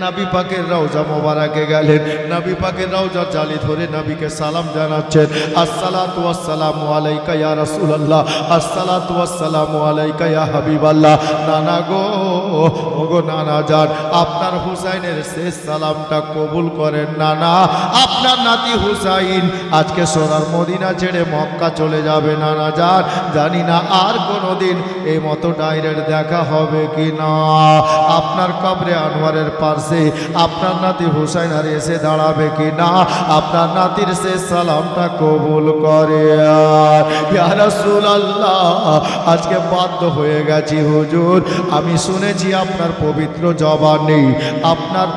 নবী পাকের রওজা মোবারকে গেলেন, নবী পাকের রওজার জালি ধরে নবীকে সালাম জানাচ্ছেন, আসসালাতু ওয়াসসালামু আলাইকা ইয়া রাসূলুল্লাহ, আসসালাতু ওয়াসসালামু আলাইকা ইয়া হাবিবাল্লাহ। নানা গো, ওগো নানা যান, আপনার হুসাইনের শেষ সালামটা কবুল করেন নানা। আপনার নাতি হুসাইন আজকে সোনার মদিনা ছেড়ে মক্কা চলে যাবে নানা যান, জানি না আর কোনোদিন এই মতো ডাইরেক্ট দেখা হবে কি না। আপনার কবরে আনোয়ারের পাশে আপনার নাতি হুসাইন আর এসে দাঁড়াবে কি না, আপনার নাতির শেষ সালামটা কবুল করে। ইয়া রাসূলুল্লাহ, আজকে বাধ্য হয়ে গেছি হুজুর, আমি শুনেছি আপনার পবিত্র জবানে, আপনার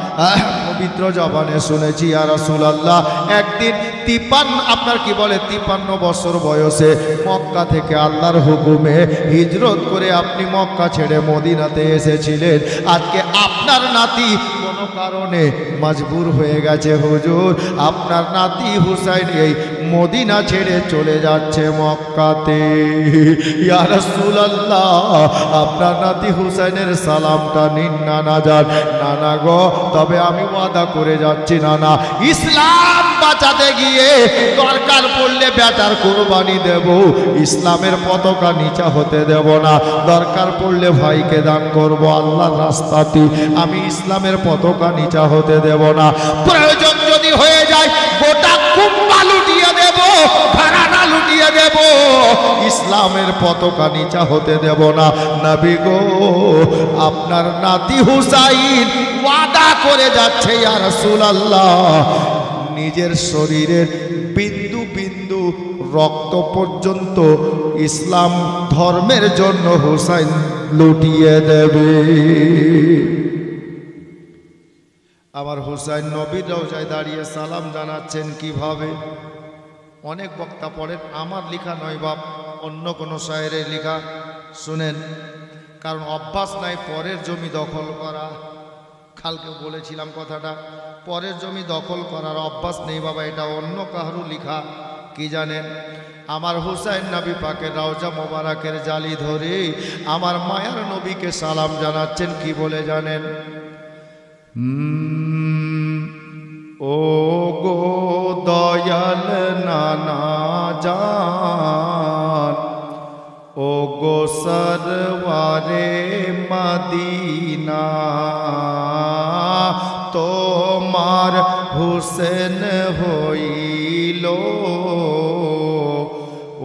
পবিত্র জবানে শুনেছি ইয়া রাসূলুল্লাহ, একদিন 53 আপনার কি বলে 53 বছর বয়সে মক্কা থেকে আল্লাহর হুকুমে হিজরত করে আপনি মক্কা ছেড়ে মদিনাতে এসেছিলেন। আজকে আপনার নাতি কোনো কারণে মজবুর হয়ে গেছে হুজুর, আপনার নাতি হুসাইন এই মদিনা ছেড়ে চলে যাচ্ছে মক্কাতে। ইয়া রাসূলুল্লাহ, আপনার নাতি হুসাইনের সালামটা নিন নানা যান। নানা গো, তবে আমি ওয়াদা করে যাচ্ছি নানা, ইসলাম বাঁচাতে গিয়ে দরকার পড়লে বেটার কুরবানি দেব, ইসলামের পতাকা নিচা হতে দেব না, দরকার পড়লে ভাইকে দান করব আল্লাহর রাস্তাতে, আমি ইসলামের পতাকা নিচা হতে দেব না। প্রয়োজন যদি হয়ে যায় গোটা কুম্বা লুটিয়ে দেব, ঘরানা লুটিয়ে দেব, ইসলামের পতাকা নিচা হতে দেব না। নবী গো, আপনার নাতি হুসাইন ওয়াদা করে যাচ্ছে ইয়া রাসূলুল্লাহ, নিজের শরীরের বিন্দু বিন্দু রক্ত পর্যন্ত ইসলাম ধর্মের জন্য হুসাইন লুটিয়ে দেবে। আবার হুসাইন নবীর রওজায় দাঁড়িয়ে সালাম জানাচ্ছেন কিভাবে? অনেক বক্তা পড়েন, আমার লেখা নয় বাপ, অন্য কোনো শায়েরের লেখা, শুনেন, কারণ অভ্যাস নাই পরের জমি দখল করা। কালকে বলেছিলাম কথাটা, পরের জমি দখল করার অভ্যাস নেই বাবা, এটা অন্য কাহারও লেখা। কি জানেন, আমার হুসাইন নবী পাকের রওজা মোবারকের জালি ধরে আমার মায়ার নবীকে সালাম জানাচ্ছেন, কি বলে জানেন? ও গো দয়াল নানা জান, ও গো সরওয়ারে মদিনা, তোমার হুসেন হইল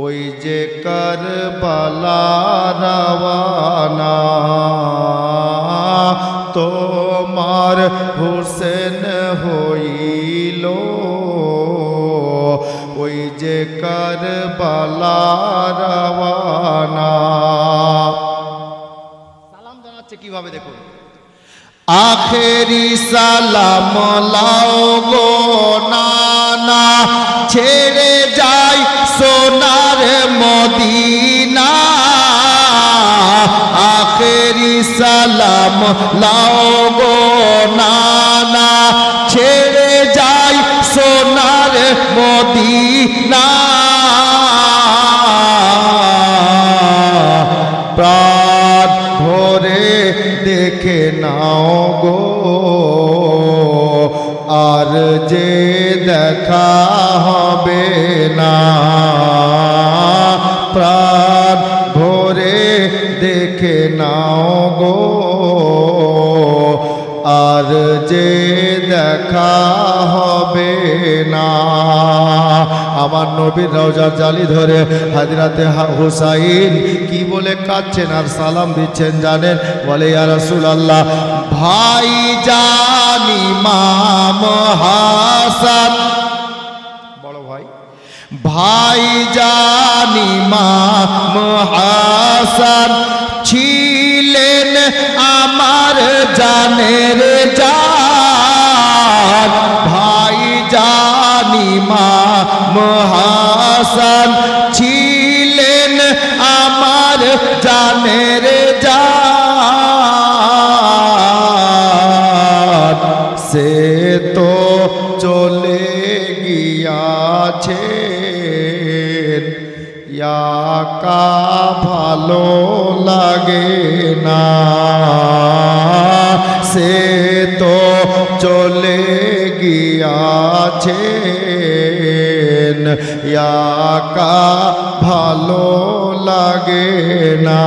ওই যে কারবালা রওয়ানা, তোমার হুসেন হইল ওই যে কারবালা রওয়ানা। সালাম জানাচ্ছে কিভাবে দেখুন, আখেরি সালাম লাও গো নানা, ছেড়ে যাই সোনার মদিনা, আখেরি সালাম লাও গো নানা, ছেড়ে যাই সোনার মদিনা, প্রাণ ভরে দেখে নাও গো, আর যে দেখা হবে না, প্রাণ ভরে দেখে নাও গো, আর যে দেখা হবে না। আমার নবীর রওজার জালি ধরে হাজরাতে হুসাইন কি বলে কাঁদছেন আর সালাম দিচ্ছেন জানেন? বলে ইয়া রাসূলুল্লাহ, ভাই জান ইমাম হাসান, বড় ভাই, ভাই জান ইমাম হাসান ছিলেন আমার জানের জান, ভাই জান ইমাম হাসান ছিলেন আমার জানের জান, সে তো চলে গিয়াছে ইয়া একা ভালো লাগে না, সে তো চলে গিয়াছেন, একা ভালো লাগে না।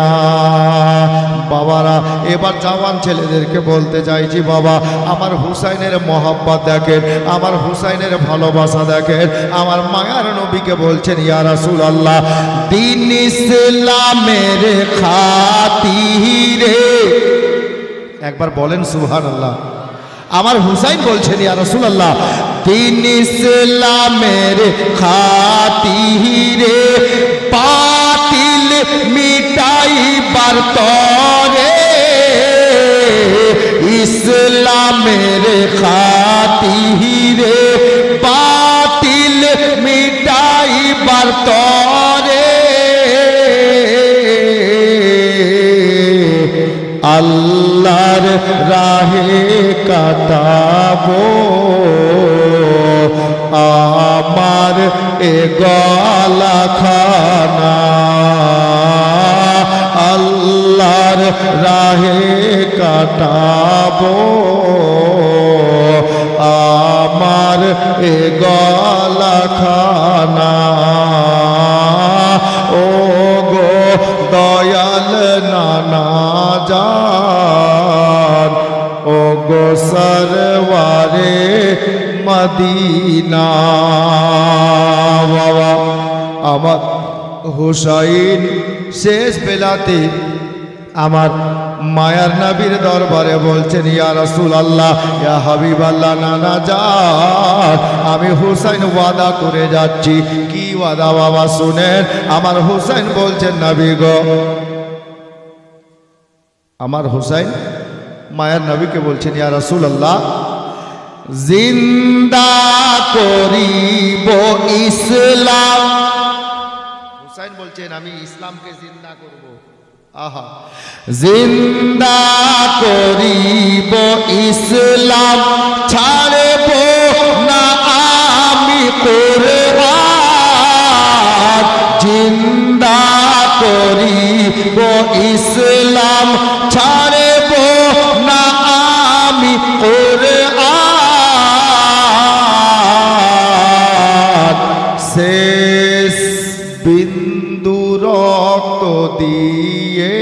বাবারা, এবার জওয়ান ছেলেদেরকে বলতে চাইছি, বাবা আমার হুসাইনের মহব্বত দেখেন, আমার হুসাইনের ভালোবাসা দেখেন। আমার মায়ার নবীকে বলছেন, ইয়া রাসূলুল্লাহ, দ্বীন ইসলামের খাতিরে, একবার বলেন সুবহানাল্লাহ। আমার হুসাইন বলছেন, ইয়া রাসূলুল্লাহ, দ্বীন ইসলামের খাতিরে বাতিল মিটাইবার তরে, ইসলামের খাতিরে বাতিল মিটাইবার তরে, আল্লাহর রাহে কাটাবো আমার এ গলা খানা, আল্লাহর রাহে কাটাবো আমার এ গলা খানা। ও গো দয়াল নানা জান, ও গো সরওয়ারে মদিনা। বাবা আমার হুসাইন শেষ বেলাতে আমার মায়ার নবীর দরবারে বলছেন, ইয়া রাসূলুল্লাহ, ইয়া হাবিবাল্লাহ, নানা জান, আমি হুসাইন ওয়াদা করে যাচ্ছি। কি ওয়াদা বাবা শুনেন। আমার হুসাইন বলছেন, নবী গো, আমার হুসাইন মায়ার নবীকে বলছেন, ইয়া রাসূলুল্লাহ, জিন্দা করিব ইসলাম। হুসাইন বলছেন, আমি ইসলামকে জিন্দা করব। আহা, জিন্দা করিব ইসলাম, ছাড়ব না আমি কুরআন, জিন্দা করিব ইসলাম, ছাড়ব না আমি কুরআন, শেষ বিন্দু রক্ত দিয়ে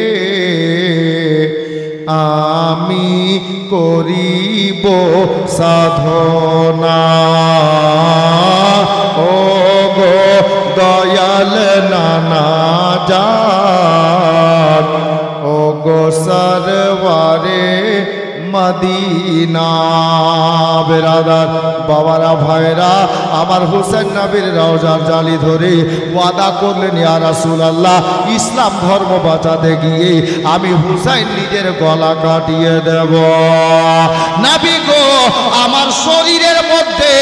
আমি করিব সাধনা। ও গো দয়াল নানা জান, ও গো সরওয়ারে মদিনা। বেরাদার বাবারা ভাইরা, আমার হুসাইন নবীর রওজার জালি ধরে ওয়াদা করলেন, ইয়া রাসূলুল্লাহ, ইসলাম ধর্ম বাঁচাতে গিয়ে আমি হুসাইন নিজের গলা কাটিয়ে দেব। নবী গো, আমার শরীরের মধ্যে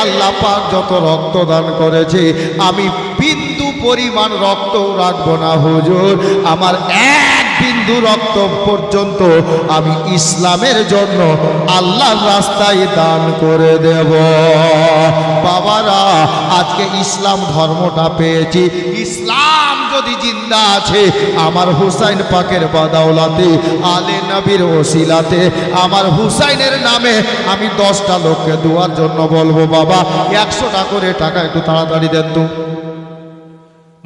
আল্লাহ পাক যত রক্ত দান করেছে, আমি বিন্দু পরিমাণ রক্ত রাখবো না হুজুর। আমার এক বিন্দু রক্ত পর্যন্ত আমি ইসলামের জন্য আল্লাহর রাস্তায় দান করে দেব। বাবারা, আজকে ইসলাম ধর্মটা পেয়েছি। ইসলাম যদি জিন্দা আছে, আমার হুসাইন পাকের বাদাওলাতে, আলে নবীর ওসিলাতে, আমার হুসাইনের নামে আমি 10টা লোককে দোয়ার জন্য বলবো, বাবা 100টা করে টাকা একটু তাড়াতাড়ি দেন তো,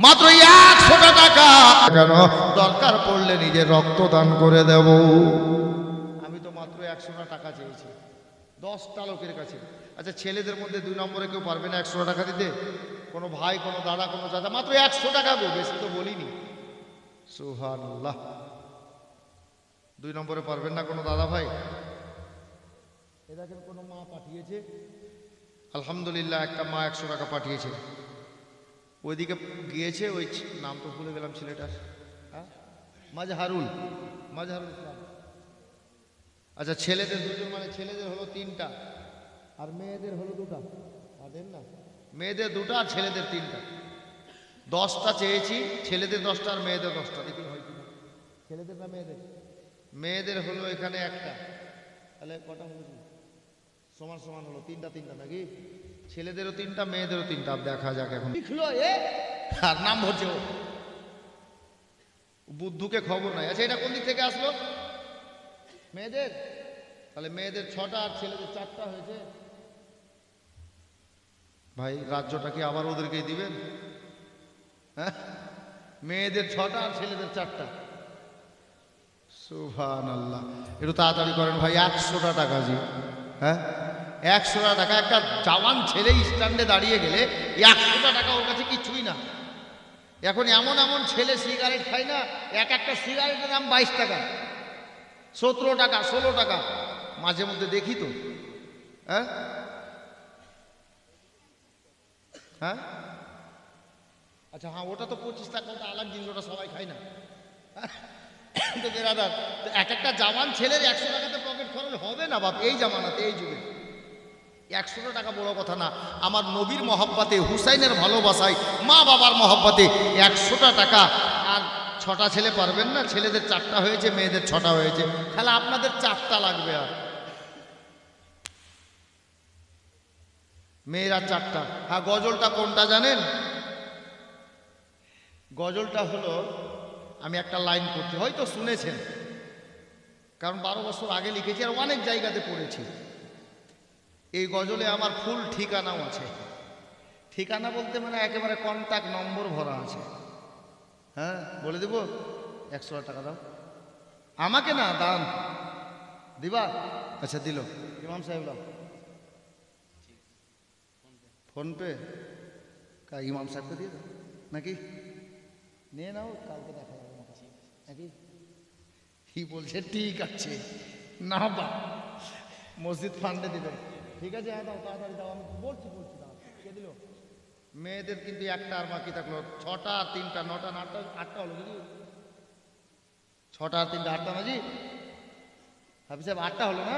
মাত্র 100টা টাকা। কেন? দরকার পড়লে নিজের রক্ত দান করে দেব। আমি তো মাত্র 100টা টাকা চেয়েছি 10টা লোকের কাছে। আচ্ছা, ছেলেদের মধ্যে 2 নম্বরে কেউ পারবে না 100 টাকা দিতে? কোনো ভাই, কোনো দাদা, কোনো চাচা? মাত্র 100 টাকা গো, বেশি তো বলিনি। সুবহানাল্লাহ। 2 নম্বরে পারবেন না কোনো দাদা ভাই? এ দেখেন, কোনো মা পাঠিয়েছে, আলহামদুলিল্লাহ, একটা মা 100 টাকা পাঠিয়েছে। ওইদিকে গিয়েছে, ওই নাম তো ভুলে গেলাম ছেলেটার, মাজহারুল ইসলাম। আচ্ছা, ছেলেদের দুজন, মানে ছেলেদের হলো 3টা আর মেয়েদের হলো 2টা। দেন না, মেয়েদের 2টা আর ছেলেদের 3টা। 10টা চেয়েছি, ছেলেদের 10টা আর মেয়েদের 10টা। দেখি হয় কিনা। ছেলেদের না মেয়েদের? মেয়েদের হলো এখানে 1টা, তাহলে কটা হলো? সমান সমান হলো, 3টা নাকি? ছেলেদেরও 3টা, মেয়েদেরও 3টা। দেখা যাক এখন। লিখলো আর নাম ভরছে ও। বুদ্ধুকে খবর নাই। আচ্ছা এটা কোন দিক থেকে আসলো? মেয়েদের। তাহলে মেয়েদের 6টা আর ছেলেদের 4টা হয়েছে। ভাই রাজ্যটা কি আবার ওদেরকেই দিবেন? হ্যাঁ, মেয়েদের 6টা আর ছেলেদের 4টা। সুবহানাল্লাহ। একটু তাড়াতাড়ি করেন ভাই। 100টা টাকা জি। হ্যাঁ, 100টা টাকা। একটা জওয়ান ছেলে স্ট্যান্ডে দাঁড়িয়ে গেলে 100টা টাকা ওর কাছে কিছুই না। এখন এমন এমন ছেলে সিগারেট খায় না, একটা সিগারেটের দাম 22 টাকা, 17 টাকা, 16 টাকা। মাঝে মধ্যে দেখি তো। হ্যাঁ হ্যাঁ, আচ্ছা হ্যাঁ, ওটা তো 25 টাকা, ওটা আলাদা জিনিস, ওটা সবাই খায় না। তো বেরাদার, একটা জামান ছেলের 100 টাকাতে পকেট খরচ হবে না বাপ, এই জামানাতে, এই যুগে। 100 টাকা বড় কথা না। আমার নবীর মহব্বতে, হুসাইনের ভালোবাসায়, মা বাবার মহব্বতে 100টা টাকা। আর 6টা ছেলে পারবেন না? ছেলেদের 4টা হয়েছে, মেয়েদের 6টা হয়েছে। তাহলে আপনাদের 4টা লাগবে। আর মেয়েরা 4টা। হ্যাঁ, গজলটা কোনটা জানেন? গজলটা হলো, আমি একটা লাইন করছি, হয়তো শুনেছেন, কারণ 12 বছর আগে লিখেছি আর অনেক জায়গাতে পড়েছি। এই গজলে আমার ফুল ঠিকানাও আছে। ঠিকানা বলতে মানে একেবারে কন্ট্যাক্ট নম্বর ভরা আছে। হ্যাঁ, বলে দেব। 100 টাকা দাও আমাকে, না দাম দিবা? আচ্ছা দিল। ইমাম সাহেব দাও ফোনপে। ইমাম সাহেবকে দিয়ে দাও নাকি? নিয়ে নাও, কালকে দেখা যাবে নাকি? কি বলছে? ঠিক আছে না বা মসজিদ ফান্ডে দিবে। ঠিক আছে, হ্যাঁ দাও, তাড়াতাড়ি দাও। আমি বলছি দাও। কে দিল? মেয়েদের কিন্তু 1টা আর বাকি থাকলো। 6টা আর 3টা, 9টা, 8টা হলো বুঝলি? 6টা আর 3টা 8টা নাজি হাফিজ সাহেব, 8টা হলো না?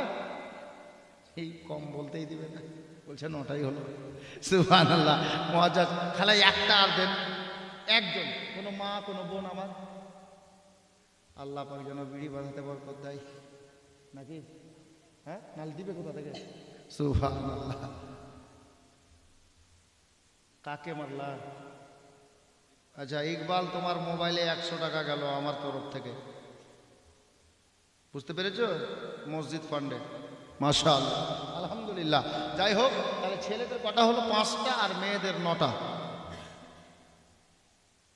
এই কম বলতেই দিবে না, বলছে 9টাই হলো। সুবহানাল্লাহ, মুআজ্জাজ। খালি 1টা আর দেন, একজন, কোনো মা কোনো বোন আমার। আল্লাহ পাক যেন বিড়ি বাঁধাতে বরকত দেয় নাকি? হ্যাঁ, নাল দিবে কোথা থেকে? সুবহানাল্লাহ। কাকে মারলা? আচ্ছা ইকবাল, তোমার মোবাইলে 100 টাকা গেল আমার তরফ থেকে, বুঝতে পেরেছো? মসজিদ ফান্ডে। মাশাআল্লাহ, আলহামদুলিল্লাহ। যাই হোক, তাহলে ছেলেদের কটা হলো? 5টা আর মেয়েদের 9টা।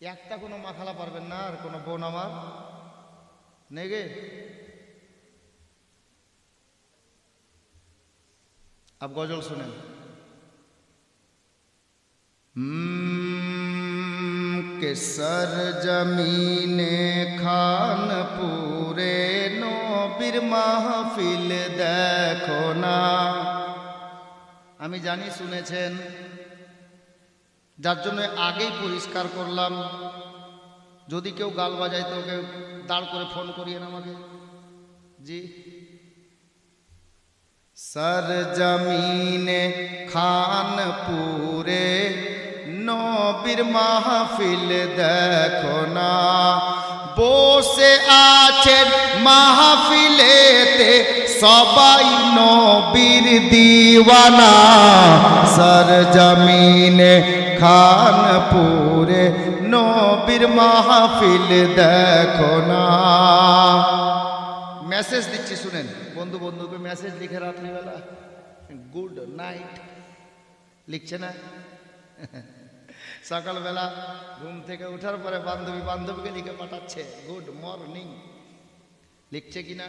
একটা কোনো মাখালা পারবেন না? আর কোনো বোন আমার নেগে? আপ গজল শুনেন। के सर जमीने खानपुरे नबीर महफिल देखो ना। আমি জানি শুনেছেন, যার জন্য আগেই পরিষ্কার করলাম। যদি কেউ গাল বাজায় তো ওকে দাঁড় করে ফোন করিয়েন আমাকে। জি, सर जमीने खानपुरे নবীর মাহফিল দেখো না। বসে আছেন মাহফিলেতে সবাই নবীর দিওয়ানা। সর জমিনে খানপুরে নবীর মাহফিল দেখো না। মেসেজ দিচ্ছি শুনেন। বন্ধু বন্ধুকে মেসেজ লিখে রাত্রিবেলা গুড নাইট লিখছে না? সকালবেলা ঘুম থেকে ওঠার পরে বান্ধবীকে লিখে পাঠাচ্ছে গুড মর্নিং, লিখছে কিনা?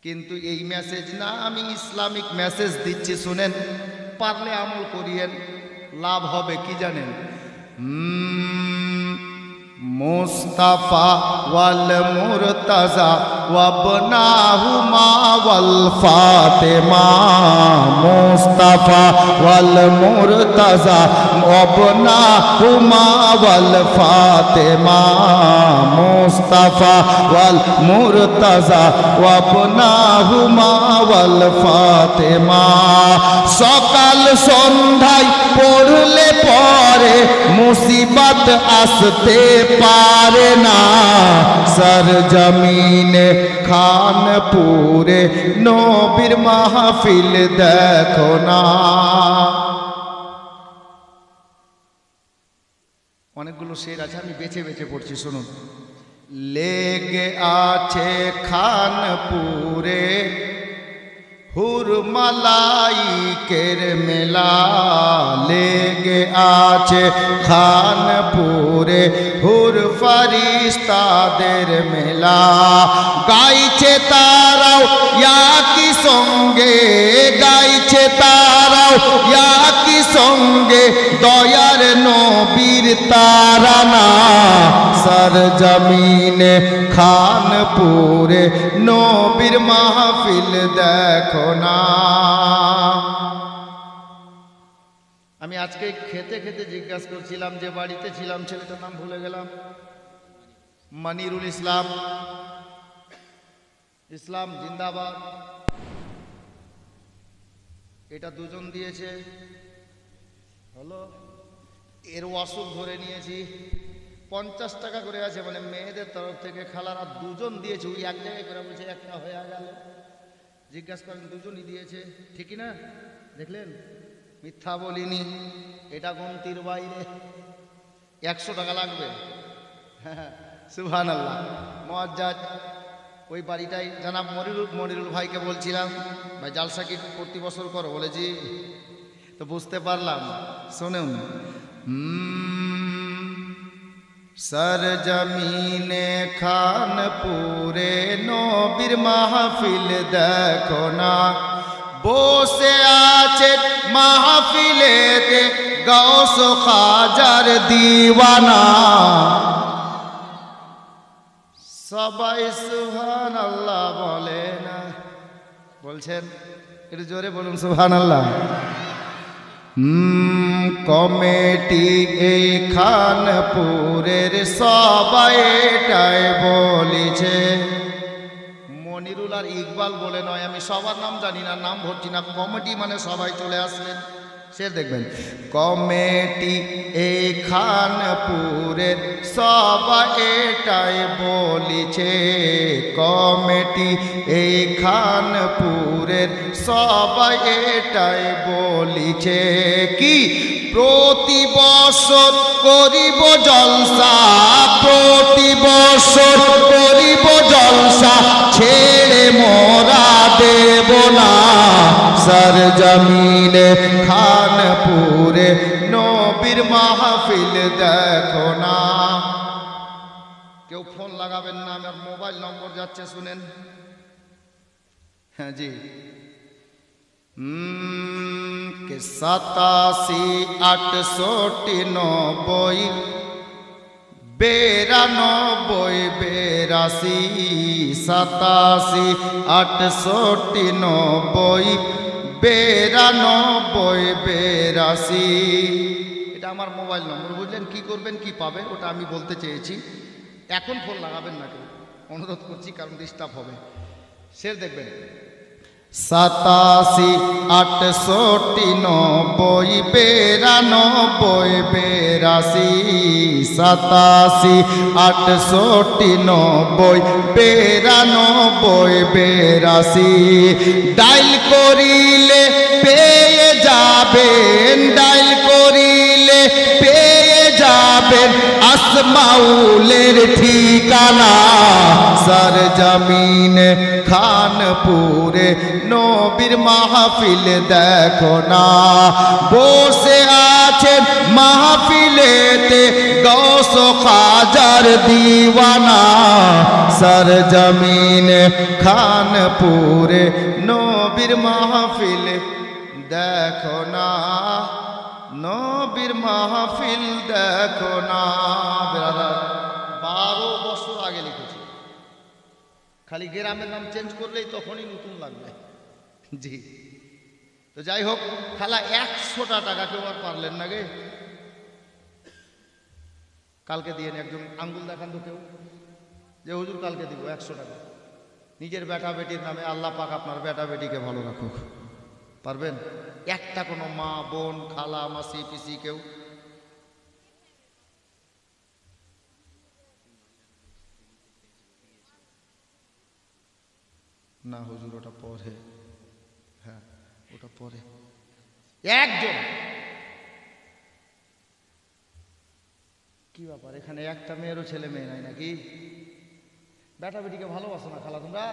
কিন্তু এই মেসেজ না, আমি ইসলামিক মেসেজ দিচ্ছি শুনেন। পারলে আমল করিয়েন, লাভ হবে কি জানেন? मुस्तफा वल मुर्तजा वबनाहुमा वल फातिमा। मुस्तफा वल मुर्तजा वबनाहुमा वल फातिमा। मुस्तफा वल मुर्तजा वबनाहुमा वल फातिमा। সকাল সন্ধ্যায় পড়লে পরে মুসিবত আসতে পারে না। সর জমিনে খানপুরে নবীর মাহফিল দেখো না। অনেকগুলো শের আছে, আমি বেছে বেছে পড়ছি শুনুন। লেগে আছে খানপুরে হুর মালাইকের মেলা, লেগে আছে খানপুরে হুর ফারিস্তাদের মেলা। গাইছে তারাও ইয়াকি সঙ্গে, গাইছে তারাও ইয়াকি সঙ্গে, দয়ার নবীর তারানা। সরজমিনে খানপুরে নবীর মাহফিল দেখো না। আমি আজকে খেতে খেতে জিজ্ঞাসা করছিলাম, যে বাড়িতে ছিলাম ছেলেটার নাম ভুলে গেলাম, মনিরুল ইসলাম, ইসলাম জিন্দাবাদ, এটা দুজন দিয়েছে। হলো এর ওয়াসুল ধরে নিয়েছি, 50 টাকা করে আছে, মানে মেয়েদের তরফ থেকে খালারা দুজন দিয়েছে। ওই এক জায়গায় করে বলছে একটা হয়ে গেল। জিজ্ঞাসা করেন দুজনই দিয়েছে, ঠিকই না? দেখলেন, মিথ্যা বলিনি, এটা গন্তির বাইরে। 100 টাকা লাগবে। হ্যাঁ, সুবহানাল্লাহ, মুআজ্জাজ। ওই বাড়িটাই জানাব মনিরুল ভাইকে বলছিলাম, ভাই জালসা কি প্রতি বছর করো? বলেছি তো বুঝতে পারলাম। শুনুন, সরজমিনে খানপুরে নবীর মাহফিল দেখো না। বসে আছে মাহফিলেতে গৌস খাজার দিওয়ানা। সবাই সুবহানাল্লাহ বলে না? বলছেন? একটু জোরে বলুন সুবহানাল্লাহ। কমিটি এই খানপুরের সবাই এটাই বলেছে। মনিরুল আর ইকবাল বলে নয়, আমি সবার নাম জানি না, নাম ভরছি না। কমিটি মানে সবাই চলে আসলেন, সে দেখবেন। কমিটি এই খানপুরের সবাই এটাই বলেছে। কমিটি এই খানপুরের সবাই এটাই বলেছে কি প্রতি বছর করিব জলসা, প্রতি বছর করিব জলসা, ছেড়ে মোরা দেব না। সরজমিনে খানপুরে নবীর মাহফিল দেখো না। কেউ ফোন লাগাবেন না, আমার মোবাইল নম্বর যাচ্ছে, শুনেন। হ্যাঁ জি, 87 68 90 92 82, 87 68 90 92 82। এটা আমার মোবাইল নম্বর, বুঝলেন? কি করবেন, কি পাবেন, ওটা আমি বলতে চেয়েছি। এখন ফোন লাগাবেন না কেউ, অনুরোধ করছি, কারণ ডিস্টার্ব হবে। সে দেখবেন 87 68 90 92 82, 87 68 90 92 82। ডাইল করিলে পেয়ে যাবেন, ডাইল করিলে পেয়ে যাবেন আসমাউলের ঠিকানা। সরজমিনে খানপুরে নবীর মাহফিল দেখো না। বসে আছেন মাহফিলেতে গৌস খাজার দিওয়ানা। সরজমিনে খানপুরে নবীর মাহফিল দেখো না, নবীর মাহফিল দেখো না। ব্রাদার, 12 বছর আগে লিখেছি, খালি গ্রামের নাম চেঞ্জ করলেই তখনই নতুন লাগবে। জি, তো যাই হোক, খালা 100টা টাকা কেউ আর পারলেন না গে। কালকে দিয়ে একজন আঙ্গুল দেখান তো কেউ, যে হুজুর কালকে দিব 100 টাকা। নিজের বেটা বেটির নামে, আল্লাহ পাক আপনার বেটা বেটিকে ভালো রাখুক। পারবেন? একটা কোনো মা বোন খালা মাসি পিসি কেউ? না হুজুর, ওটা পরে। হ্যাঁ, ওটা পরে। একজন কি ব্যাপার, এখানে একটা মেয়েরও ছেলে মেয়ে নাই নাকি? বেটা বেটিকে ভালোবাসো না খালা তোমরা?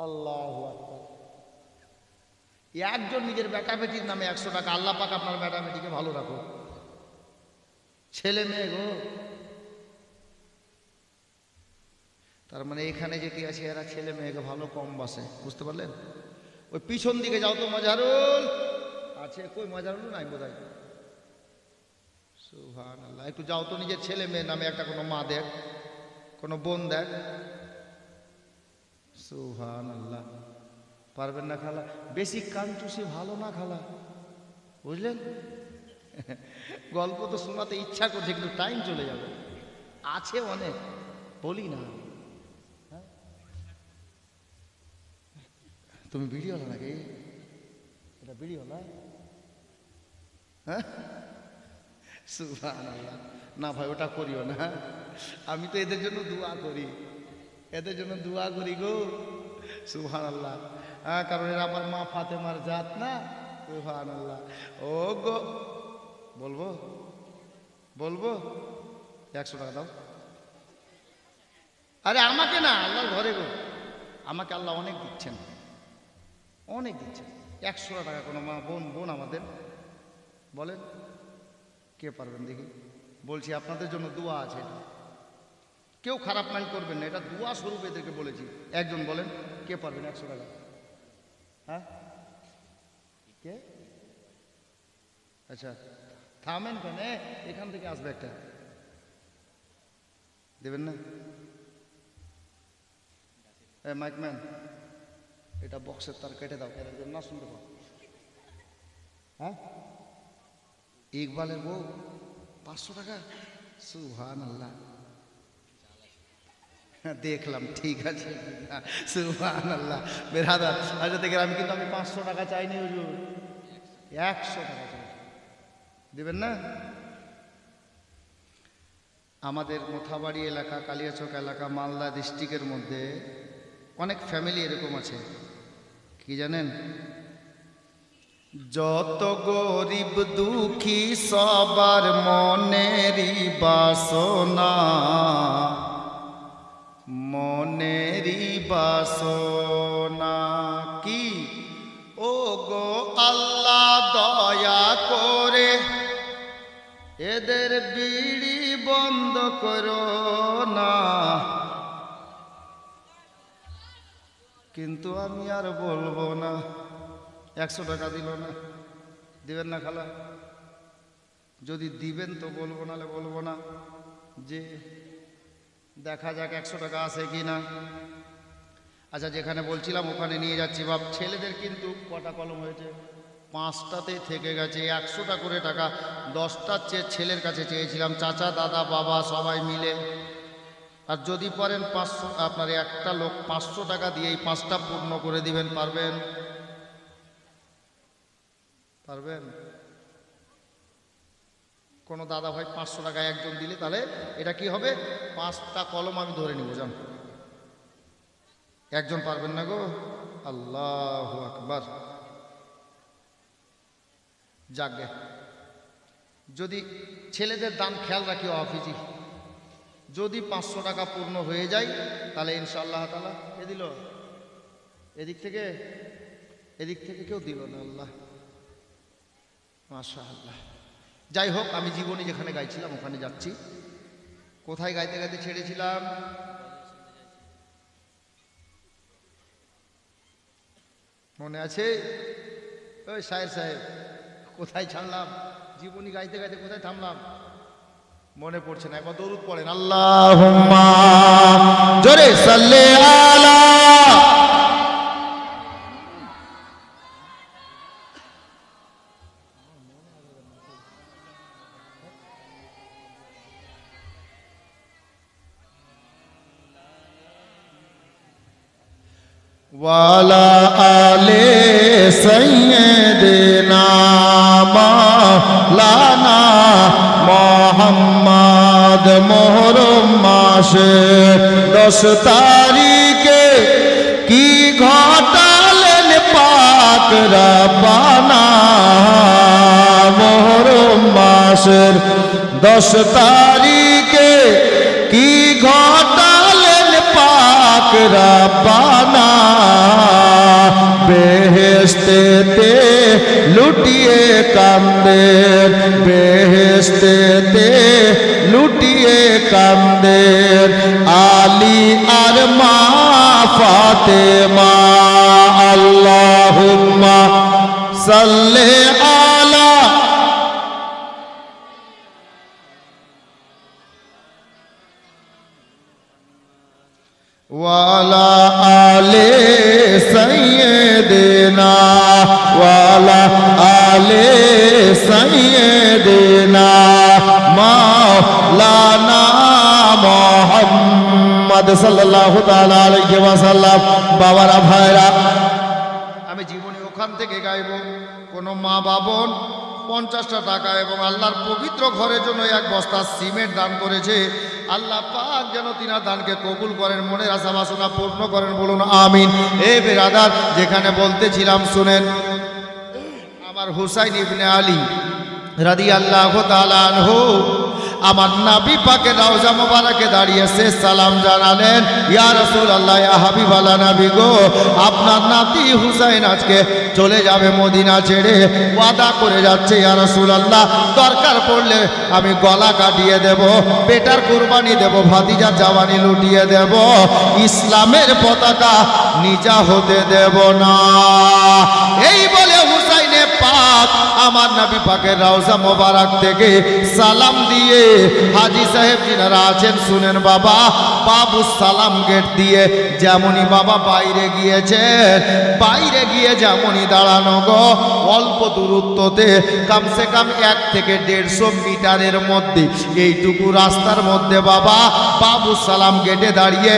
আল্লাহু আকবার। একজন নিজের বেটা বেটির নামে 100 টাকা। আল্লাহ পাক আপনার বেটা বেটিকে ভালো রাখো। ছেলে মেয়ে গো, তার মানে এখানে যেটি আছে এরা ছেলে মেয়েকে ভালো কম বাসে, বুঝতে পারলেন? ওই পিছন দিকে যাও তো, মজারুল আছে কই? মজারুল নাই বোধহয়। সুবহানাল্লাহ। একটু যাও তো, নিজের ছেলে মেয়ের নামে একটা কোনো মা দেখ, কোনো বোন দেখ। সুবহানাল্লাহ। পারবেন না খালা? বেশি কানচুষি ভালো না খালা, বুঝলেন? গল্প তো শোনাতে ইচ্ছা করছে কিন্তু টাইম চলে যাবে, আছে অনেক, বলি না। তুমি বিড়ি হলো নাকি? এটা বিড়ি হলো? হ্যাঁ, সুবহানাল্লাহ। না ভাই ওটা করিও না, আমি তো এদের জন্য দোয়া করি, এদের জন্য দোয়া করি গো। সুবহানাল্লাহ। হ্যাঁ, কারণ এরা আমার মা ফাতেমার জাত না। সুবহানাল্লাহ। ও গো, বলবো বলবো 100 টাকা দাও। আরে আমাকে না, আল্লাহর ঘরে গো, আমাকে আল্লাহ অনেক দিচ্ছেন, অনেক দিচ্ছেন। 100 টাকা কোনো মা বোন আমাদের বলেন কে পারবেন দেখি? বলছি আপনাদের জন্য দোয়া আছে, এটা কেউ খারাপ মাইন্ড করবেন না, এটা দোয়া স্বরূপ এদেরকে বলেছি। একজন বলেন কে পারবেন 100 টাকা? হ্যাঁ, কে? আচ্ছা থামেন কেন, এখান থেকে আসবে একটা, দেবেন না? মাইকম্যান এটা বক্সের তার কেটে দাও, এর না শুনতে পাও। হ্যাঁ, ইকবালের বউ 500 টাকা। সুবহানাল্লাহ। দেখলাম ঠিক আছে, সুবহানাল্লাহ। বেরাদার আচ্ছা দেখে আমি কিন্তু 500 টাকা চাইনি হুজুর, 100 টাকা চাই, দেবেন না? আমাদের মোথাবাড়ি এলাকা, কালিয়াচক এলাকা, মালদা ডিস্ট্রিক্টের মধ্যে অনেক ফ্যামিলি এরকম আছে, কি জানেন? যত গরিব দুঃখী সবার মনেরই বাসনা, মনেরই বাসনা কি? ও গো আল্লাহ দয়া করে এদের বিড়ি বন্ধ করো না। কিন্তু আমি আর বলবো না। 100 টাকা দিল না, দিবেন না খালা? যদি দিবেন তো বলবো, নাহলে বলবো না। যে দেখা যাক 100 টাকা আছে কি না। আচ্ছা যেখানে বলছিলাম ওখানে নিয়ে যাচ্ছি। বাপ ছেলেদের কিন্তু কটা কলম হয়েছে? 5টাতে থেকে গেছে। 100টা করে টাকা 10টা ছেলের কাছে চেয়েছিলাম, চাচা দাদা বাবা সবাই মিলে। আর যদি পারেন 500, আপনার একটা লোক 500 টাকা দিয়ে এই 5টা পূর্ণ করে দিবেন, পারবেন? পারবেন? কোনো দাদা ভাই 500 টাকা একজন দিলে তাহলে এটা কি হবে? 5টা কলম আমি ধরে নিব, জান। একজন পারবেন না গো? আল্লাহু আকবার। যাগে যদি ছেলেদের দান খেয়াল রাখি হাফিজি, যদি 500 টাকা পূর্ণ হয়ে যায় তাহলে ইনশাআল্লাহ তাআলা এ দিল, এদিক থেকে কেউ দিল না। আল্লাহ মাশাআল্লাহ। যাই হোক, আমি জীবনে যেখানে গাইছিলাম ওখানে যাচ্ছি। কোথায় গাইতে গাইতে ছেড়েছিলাম? মনে আছে? ওই শায়ের সাহেব, কোথায় ছাড়লাম? জীবনী গাইতে গাইতে কোথায় থামলাম মনে পড়ছে না। একবার দরুদ পড়েন, আল্লাহুম্মা জোরে সাল্লি আলা। ওয়ালা আলে সাইয়্যিদিনা মাওলানা মুহাম্মদ। মুহররম মাসে 10 তারিখে কি ঘটালেন পাক রব্বানা। মুহররম মাসের 10 তারিখে কি ঘটালেন রব্বানা বেহেশতেতে লুটিয়ে কান্দেন, বেহেশতেতে লুটিয়ে কান্দেন আলী আর মা ফাতেমা। আল্লাহুম্মা সাল্লি আলা ওয়ালা আলে সাইয়্যিদিনা ওয়ালা আলে সাইয়্যিদিনা মাওলানা মুহাম্মদ সাল্লাল্লাহু তাআলা আলাইহি ওয়াসাল্লাম। বাবারা ভাইরা, আমি জীবনে ওখান থেকে গাইব। কোনো মা বাবন 50টা টাকা এবং আল্লাহর পবিত্র ঘরের জন্য 1 বস্তা সিমেন্ট দান করেছে। আল্লাহ পাক যেন তিনার দানকে কবুল করেন, মনের আশা বাসনা পূর্ণ করেন, বলুন আমিন। এই বেরাদার, যেখানে বলতেছিলাম শুনেন, আমার হুসাইন ইবনে আলী রাদিয়াল্লাহু তাআলা আনহু আমার নবী পাকের রওজা মোবারকে দাঁড়িয়ে শেষ সালাম জানালেন, ইয়া রাসূলুল্লাহ, ইয়া হাবিবাল্লাহ নবী গো, আপনার নাতি হুসাইন আজকে চলে যাবে মদিনা ছেড়ে, ওয়াদা করে যাচ্ছে ইয়া রাসূলুল্লাহ, দরকার পড়লে আমি গলা কাটিয়ে দেব, বেটার কুরবানি দেব, ভাতিজার জাওয়ানি লুটিয়ে দেব, ইসলামের পতাকা নিচা হতে দেব না। এই বলে হুসাইনে পাক আমার নবী পাকের রওজা মোবারক থেকে সালাম দিয়ে, হাজী সাহেব যিনারা আছেন শুনেন বাবা, বাবু সালাম গেট দিয়ে যেমনই বাবা বাইরে গিয়েছেন, বাইরে গিয়ে যেমনই দাঁড়ানো গো, অল্প দূরত্বতে কমসে কম 1 থেকে 150 মিটারের মধ্যে, এইটুকু রাস্তার মধ্যে বাবা বাবু সালাম গেটে দাঁড়িয়ে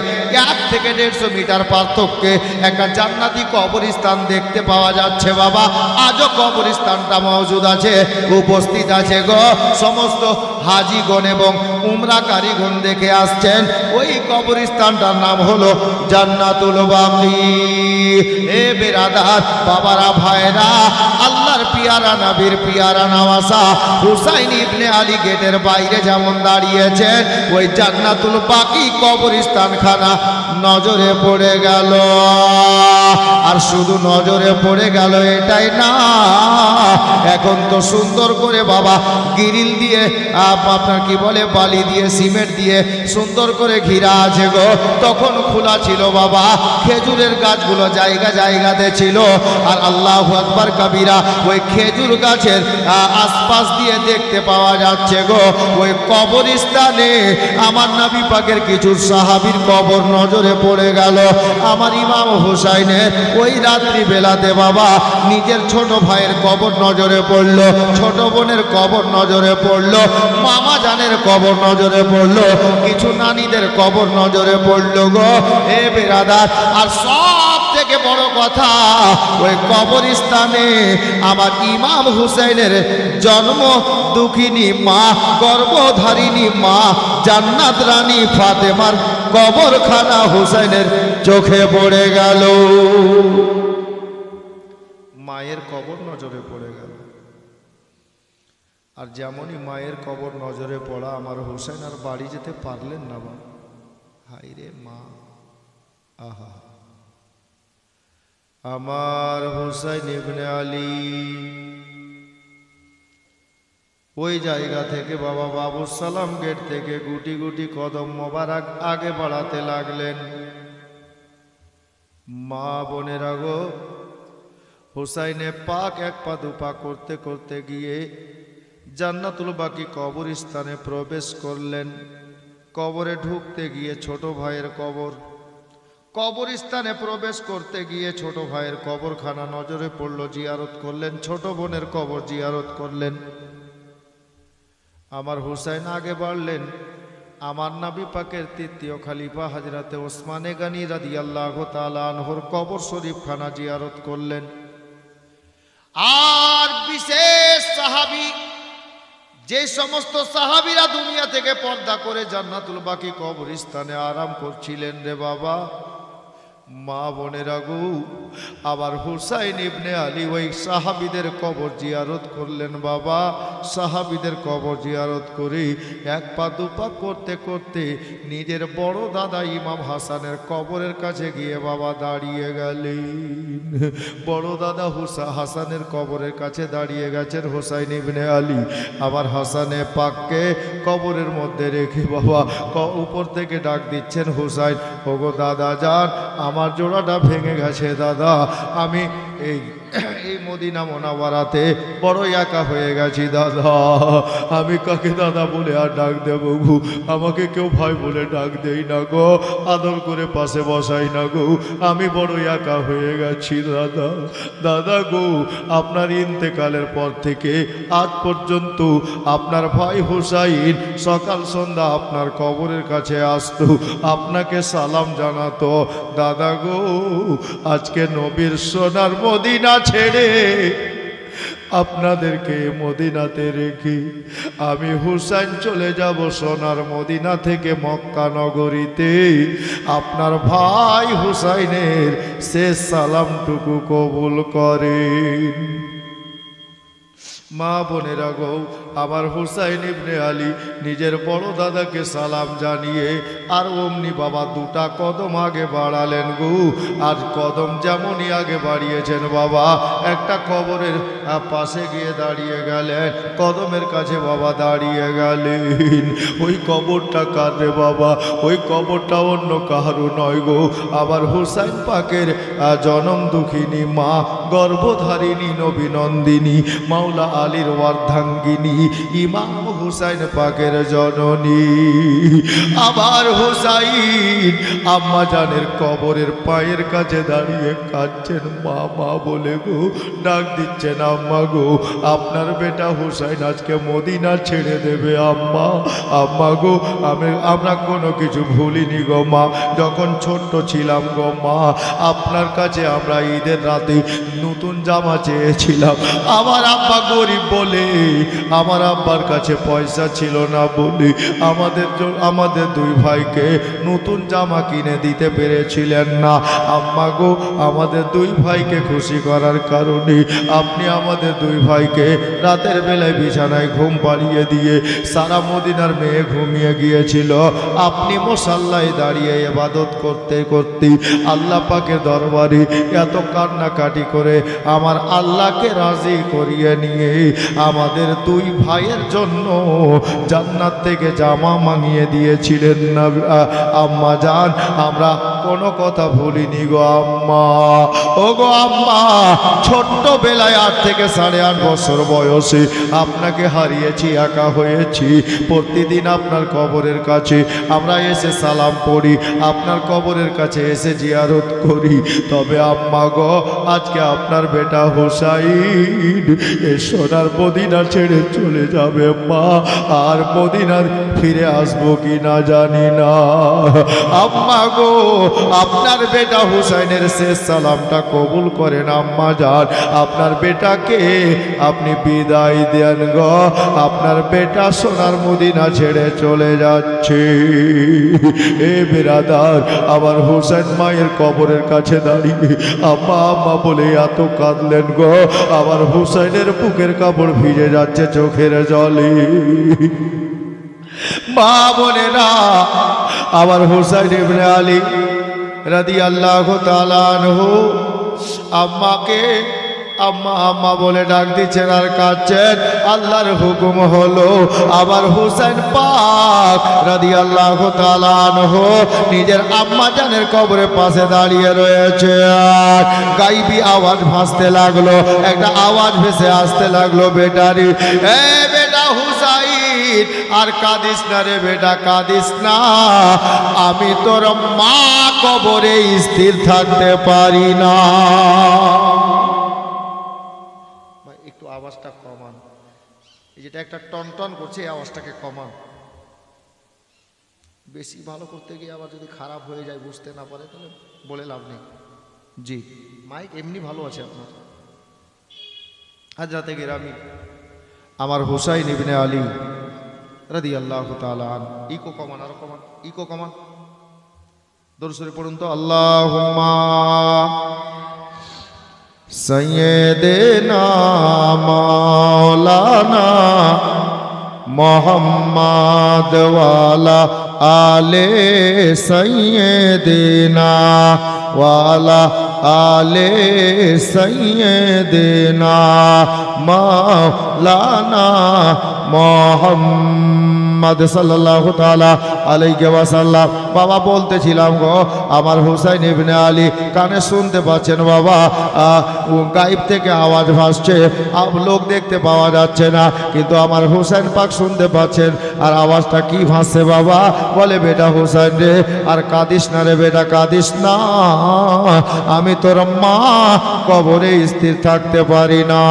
1 থেকে 150 মিটার পার্থক্যে একটা জান্নাতি কবরস্থান দেখতে পাওয়া যাচ্ছে বাবা। আজও কবরস্থানটা মওজুদ আছে, উপস্থিত আছে গো। সমস্ত হাজিগণ এবং উমরাকারীগণ দেখে আসছেন। ওই কবরস্থানটার নাম হলো জান্নাতুল বাকি। এ বেরাদার, বাবারা ভাইরা, আল্লাহর পিয়ারা নবীর পিয়ারা নওয়াসা হুসাইন ইবনে আলী গেটের বাইরে যেমন দাঁড়িয়েছেন, ওই জান্নাতুল বাকি কবরস্থানখানা নজরে পড়ে গেল। আর শুধু নজরে পড়ে গেল এটাই না, এখন তো সুন্দর করে বাবা গ্রিল দিয়ে, আপনার কি বলে, বালি দিয়ে, সিমেন্ট দিয়ে সুন্দর করে ঘিরা আছে গো। তখন খোলা ছিল বাবা, খেজুরের গাছগুলো জায়গা জায়গাতে ছিল। আর আল্লাহু আকবার কাবীরা, ওই খেজুর গাছের আশপাশ দিয়ে দেখতে পাওয়া যাচ্ছে গো, ওই কবরস্থানে আমার নবী পাকের কিছু সাহাবীর কবর নজরে পড়ে গেল। আমার ইমাম হুসাইনের ওই রাত্রি বেলাতে বাবা নিজের ছোট ভাইয়ের কবর নজরে পড়ল, ছোট বোনের কবর নজরে পড়ল, মামা জানের কবর নজরে পড়ল, কিছু নানীদের কবর নজরে পড়ল গো। এ বেরাদার, আর সব থেকে বড় কথা, ওই কবরস্থানে আমার ইমাম হুসাইনের জন্ম দুঃখিনী মা, গর্ভধারিণী মা, জান্নাত রানী ফাতেমার কবরখানা হুসাইনের চোখে পড়ে গেল। মায়ের কবর নজরে পড়ে গেল। আর যেমনই মায়ের কবর নজরে পড়া, আমার হুসাইন আর বাড়ি যেতে পারলেন না। বা হাই রে মা, আহা, আমার হুসাইন ইবনে আলী ওই জায়গা থেকে বাবা বাবু সালাম গেট থেকে গুটি গুটি কদম মোবারক আগে বাড়াতে লাগলেন। মা বোনেরা গো, হুসাইনে পাক 1 পা 2 পা করতে করতে গিয়ে জান্নাতুল বাকি কবরস্থানে প্রবেশ করলেন। কবরে ঢুকতে গিয়ে ছোট ভাইয়ের কবর, কবরস্থানে প্রবেশ করতে গিয়ে ছোট ভাইয়ের কবরখানা নজরে পড়ল, জিয়ারত করলেন। ছোট বোনের কবর জিয়ারত করলেন। আমার হুসাইন আগে বাড়লেন। আমার নবী পাকের 3য় খলিফা হযরতে ওসমানে গনি রাদিয়াল্লাহু তাআলা আনহুর কবর শরীফখানা জিয়ারত করলেন। আর বিশেষ সাহাবী, যে সমস্ত সাহাবীরা দুনিয়া থেকে পর্দা করে জান্নাতুল বাকি কবরস্থানে আরাম করছিলেন রে বাবা, মা বোনেরা গো, আবার হুসাইন ইবনে আলী ওই সাহাবীদের কবর জিয়ারত করলেন। বাবা, সাহাবীদের কবর জিয়ারত করে এক পা দুপা করতে করতে নিজের বড় দাদা ইমাম হাসানের কবরের কাছে গিয়ে বাবা দাঁড়িয়ে গেলেন। বড় দাদা হাসানের কবরের কাছে দাঁড়িয়ে গেছেন হুসাইন ইবনে আলী। আবার হাসানে পাককে কবরের মধ্যে রেখে বাবা উপর থেকে ডাক দিচ্ছেন, হুসাইন, ওগো দাদা যান, আমার জোড়াটা ভেঙে গেছে দাদা, আমি এই মদিনা মোনাওয়ারাতে বড় একা হয়ে গেছি দাদা, আমি কাকে দাদা বলে আর ডাক দেবো গো, আমাকে কেউ ভাই বলে ডাক দেই না গো, আদর করে পাশে বসাই না গো, আমি বড় একা হয়ে গেছি দাদা। দাদা গো, আপনার ইন্তেকালের পর থেকে আজ পর্যন্ত আপনার ভাই হুসাইন সকাল সন্ধ্যা আপনার কবরের কাছে আসতো, আপনাকে সালাম জানাতো। দাদা গো, আজকে নবীর সোনার মদিনা ছেড়ে আপনাদেরকে মদিনাতে রেখে আমি হুসাইন চলে যাব সোনার মদিনা থেকে মক্কা নগরীতে। আপনার ভাই হুসাইনের শেষ সালামটুকু কবুল করেন। মা বোনেরা গো, আমার হুসাইন ইবনে আলী নিজের বড় দাদাকে সালাম জানিয়ে আর অমনি বাবা দুটা কদম আগে বাড়ালেন গো। আর কদম যেমনই আগে বাড়িয়েছেন বাবা, একটা কবরের পাশে গিয়ে দাঁড়িয়ে গেলেন, কদমের কাছে বাবা দাঁড়িয়ে গেলেন। ওই কবরটা কাঁদে বাবা, ওই কবরটা অন্য কাহারও নয় গো, আবার হুসাইন পাকের জনম দুঃখিনী মা, গর্ভধারিণী নবীনন্দিনী মাওলা আলীর অর্ধাঙ্গিনী ইমাম হুসাইন পাকের জননী। আবার হুসাইন আম্মা জানের কবরের পায়ের কাছে দাঁড়িয়ে কাঁদছেন, মা মা বলে গো ডাক দিচ্ছেন, আম্মা গো, আপনার বেটা হুসাইন আজকে মদিনা ছেড়ে দেবে আম্মা, আম্মা গো, আমরা কোনো কিছু ভুলিনি গো মা, যখন ছোট্ট ছিলাম গো মা, আপনার কাছে আমরা ঈদের রাতে নতুন জামা চেয়েছিলাম, আমার আব্বা গরিব বলে, আমার আব্বার কাছে পয়সা ছিল না বলে আমাদের দুই ভাইকে নতুন জামা কিনে দিতে পেরেছিলেন না। আম্মা গো, আমাদের দুই ভাইকে খুশি করার কারণে আপনি আমাদের দুই ভাইকে রাতের বেলায় বিছানায় ঘুম পাড়িয়ে দিয়ে সারা মদিনার মেয়ে ঘুমিয়ে গিয়েছিল, আপনি মুসাল্লায় দাঁড়িয়ে ইবাদত করতে করতে আল্লাহ পাকের দরবারে এত কান্নাকাটি করে আমার আল্লাহকে রাজি করিয়ে নিয়ে আমাদের দুই ভাইয়ের জন্য জান্নাত থেকে জামা মাঙিয়ে দিয়েছিলেন না আম্মা জান, আমরা কোনো কথা ভুলিনি গো আম্মা। ও গো আম্মা, ছোট্ট বেলায় 8 থেকে 8.5 বছর বয়সে আপনাকে হারিয়েছি, একা হয়েছি, প্রতিদিন আপনার কবরের কাছে আমরা এসে সালাম পড়ি, আপনার কবরের কাছে এসে জিয়ারত করি, তবে আম্মা গো, আজকে আপনার বেটা হুসাইন এ সোনার মদিনা ছেড়ে চলে যাবে মা, আর মদিনার ফিরে আসবো কি না জানি না। আম্মা গো, আপনার বেটা হুসাইনের শেষ সালামটা কবুল করেন আম্মা জান, আপনার বেটাকে আপনি বিদায় দেন গো, আপনার বেটা সোনার মদিনা ছেড়ে চলে যাচ্ছে। এ বিরাদার, আবার হুসাইন মায়ের কবরের কাছে দাঁড়িয়ে আম্মা আম্মা বলে এত কাঁদলেন গো, আবার হুসাইনের বুকের কাপড় ভিজে যাচ্ছে চোখের জলে। মা বোনেরা, আবার হুসাইন ইবনে আলী রাদিয়াল্লাহু তাআলা আনহু আম্মাকে আম্মা আম্মা বলে ডাক দিচ্ছেন আর কাঁদছেন। আল্লাহর হুকুম হলো আবার হুসাইন পাক রাদিয়াল্লাহু তাআলা আনহু নিজের আম্মা জানের কবরের পাশে দাঁড়িয়ে রয়েছে, আর গাইবি আওয়াজ ভাসতে লাগলো, একটা আওয়াজ ভেসে আসতে লাগলো, বেটারি, এ বেটা হুসাইন, আর কাঁদিস না রে বেটা, কাঁদিস না, আমি তোর মা কবরে স্থির থাকতে পারি না। একটু আওয়াজটা কমান, যেটা একটা টন টন করছে এই আওয়াজটাকে কমান, বেশি ভালো করতে গিয়ে আবার যদি খারাপ হয়ে যায় বুঝতে না পারে তাহলে বলে লাভ নেই। জি, মাইক এমনি ভালো আছে আপনার। হাজরাতে গেরামি আমার হুসাইন ইবনে আলী রাদিয়াল্লাহু তাআলা আনহু, ইকো কমান, আরো কমান, ইকো কমান, দরুদ শরীফ পড়ুন তো। আল্লাহুম্মা সাইয়্যিদিনা মাওলানা মুহাম্মদ ওয়ালা আলে সাইয়্যিদিনা ওয়ালা আলে সাইয়্যিদিনা মাওলানা মুহাম্মদ সাল্লাল্লাহু তাআলা আলাইহি ওয়াসাল্লাম। বাবা বলতেছিলাম গো, আমার হুসাইন ইবনে আলী কানে শুনতে পাচ্ছেন বাবা, গায়েব থেকে আওয়াজ ভাসছে, লোক দেখতে পাওয়া যাচ্ছে না, কিন্তু আমার হুসাইন পাক শুনতে পাচ্ছেন। আর আওয়াজটা কি ভাসছে বাবা? বলে বেটা হুসাইন রে, আর কাঁদিস না রে বেটা, কাঁদিস না, আমি তোর মা কবরে স্থির থাকতে পারি না।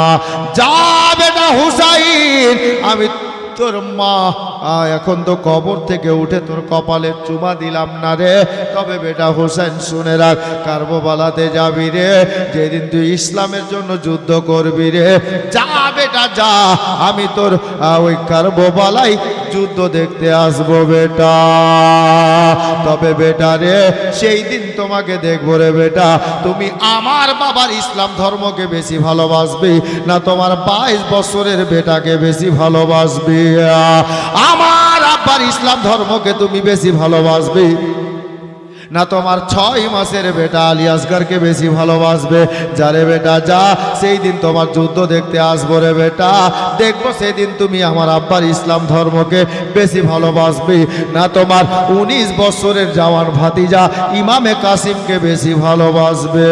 যা বেটা হুসাইন, আমি তোর মা এখন তো কবর থেকে উঠে তোর কপালে চুমা দিলাম না রে, তবে বেটা হোসেন শুনে রাখ, কারবালাতে যাবি রে, যেদিন তুই ইসলামের জন্য যুদ্ধ করবি রে, যা বেটা যা, আমি তোর ওই কারবালাই যুদ্ধ দেখতে আসবো বেটা। তবে বেটা রে, সেই দিন তোমাকে দেখবো রে বেটা, তুমি আমার বাবার ইসলাম ধর্মকে বেশি ভালোবাসবে না তোমার 22 বছরের বেটাকে বেশি ভালোবাসবে? আমার আব্বার ইসলাম ধর্মকে তুমি বেশি ভালোবাসবে না তোমার 6 মাসের বেটা আলী আসগরকে বেশি ভালোবাসবে? যারে বেটা যা, সেই দিন তোমার যুদ্ধ দেখতে আসবো রে বেটা, দেখবো সেদিন তুমি আমার আব্বার ইসলাম ধর্মকে বেশি ভালোবাসবে না তোমার 19 বছরের জওয়ান ভাতিজা ইমামে কাসিমকে বেশি ভালোবাসবে?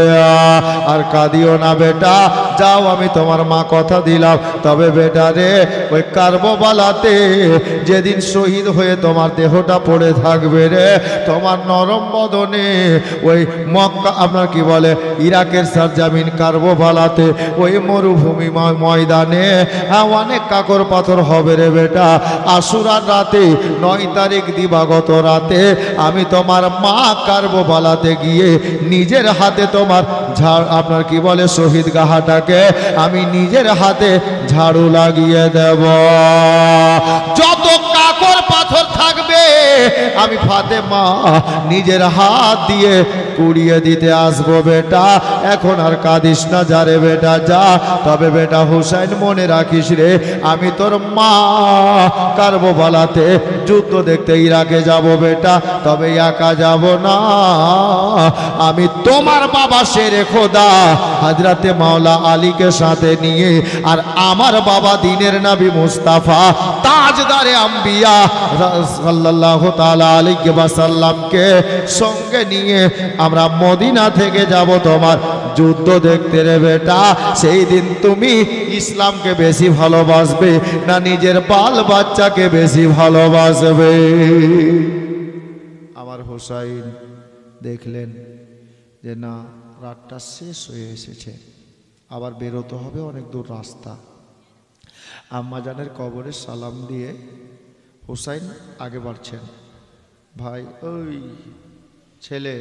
আর কাঁদিও না বেটা, যাও, আমি তোমার মা কথা দিলাম। তবে বেটা রে, ওই কারবালাতে যেদিন শহীদ হয়ে তোমার দেহটা পড়ে থাকবে রে, তোমার নরম বদনে ওই মক্কা, আপনার কি বলে ইরাকের সরজমিন কারবালাতে ওই মরুভূমি ময়দানে অনেক কাকর পাথর হবে রে বেটা। আশুরার রাতে 9 তারিখ দিবাগত রাতে আমি তোমার মা কারবালাতে গিয়ে নিজের হাতে তোমার আপনার কি বলে শহীদ গাহাটাকে আমি নিজের হাতে ঝাড়ু লাগিয়ে দেব। যত কাকর পাথর থাকবে আমি ফাতেমা নিজের হাত দিয়ে কুড়িয়ে দিতে আসবো বেটা। এখন আর কাঁদিস না, যারে বেটা যা। তবে বেটা হুসাইন মনে রাখিস রে, আমি তোর মা কারবালাতে যুদ্ধ দেখতে ইরাকে যাব বেটা, তবে একা যাব না, আমি তোমার বাবা শেরে খোদা হযরতে মাওলা আলীকে সাথে নিয়ে, আর আমার বাবা দ্বীনের নবী মুস্তাফা তাজদারে আম্বিয়া সাল্লাল্লাহু তাআলা আলাইহি ওয়াসাল্লামকে সঙ্গে নিয়ে আমরা মদিনা থেকে যাব তোমার যুদ্ধ দেখতে রে বেটা। সেই দিন তুমি ইসলামকে বেশি ভালোবাসবে না নিজের বাল বাচ্চাকে বেশি ভালোবাসবে? আমার হুসাইন দেখলেন যে না, রাতটা শেষ হয়ে এসেছে, আবার বেরোতে হবে অনেক দূর রাস্তা। আম্মাজানের কবরে সালাম দিয়ে হুসাইন আগে বাড়ছেন। ভাই, ওই ছেলে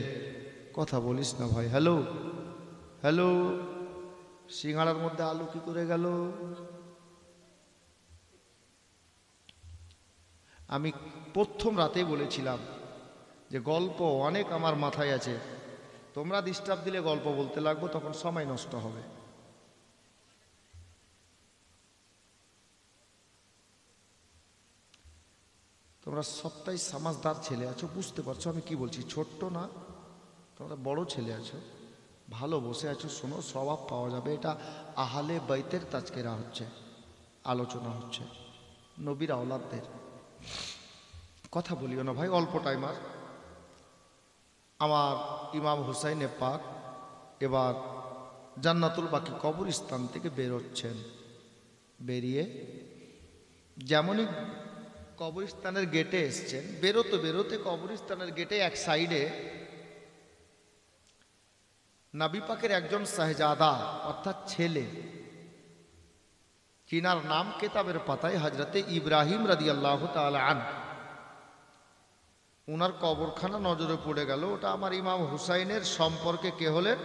কথা বলিস না ভাই, হ্যালো হ্যালো, সিঙ্গাড়ার মধ্যে আলু কি করে গেল? আমি প্রথম রাতেই বলেছিলাম যে গল্প অনেক আমার মাথায় আছে, তোমরা ডিস্টার্ব দিলে গল্প বলতে লাগবো, তখন সময় নষ্ট হবে। তোমরা সবটাই সমাজদার ছেলে আছো, বুঝতে পারছো আমি কি বলছি, ছোট্ট না, তোমরা বড় ছেলে আছো, ভালো বসে আছো, শোনো, স্বভাব পাওয়া যাবে। এটা আহলে বাইতের তাজকিরা হচ্ছে, আলোচনা হচ্ছে, নবীর আওলাদদের কথা বলিও না ভাই, অল্প টাইম। আর আমার ইমাম হুসাইনে পাক এবার জান্নাতুল বাকি কবরস্থান থেকে বেরোচ্ছেন। বেরিয়ে যেমনই কবরস্থানের গেটে এসছেন, বেরোতে বেরোতে কবরস্থানের গেটে এক সাইডে নবী পাকের একজন শাহজাদা অর্থাৎ ছেলে, যিনার নাম কেতাবের পাতায় হযরতে ইব্রাহিম রাদিয়াল্লাহু তাআলা আনহু, উনার কবরখানা নজরে পড়ে গেল। ওটা আমার ইমাম হুসাইনের সম্পর্কে কে হলেন?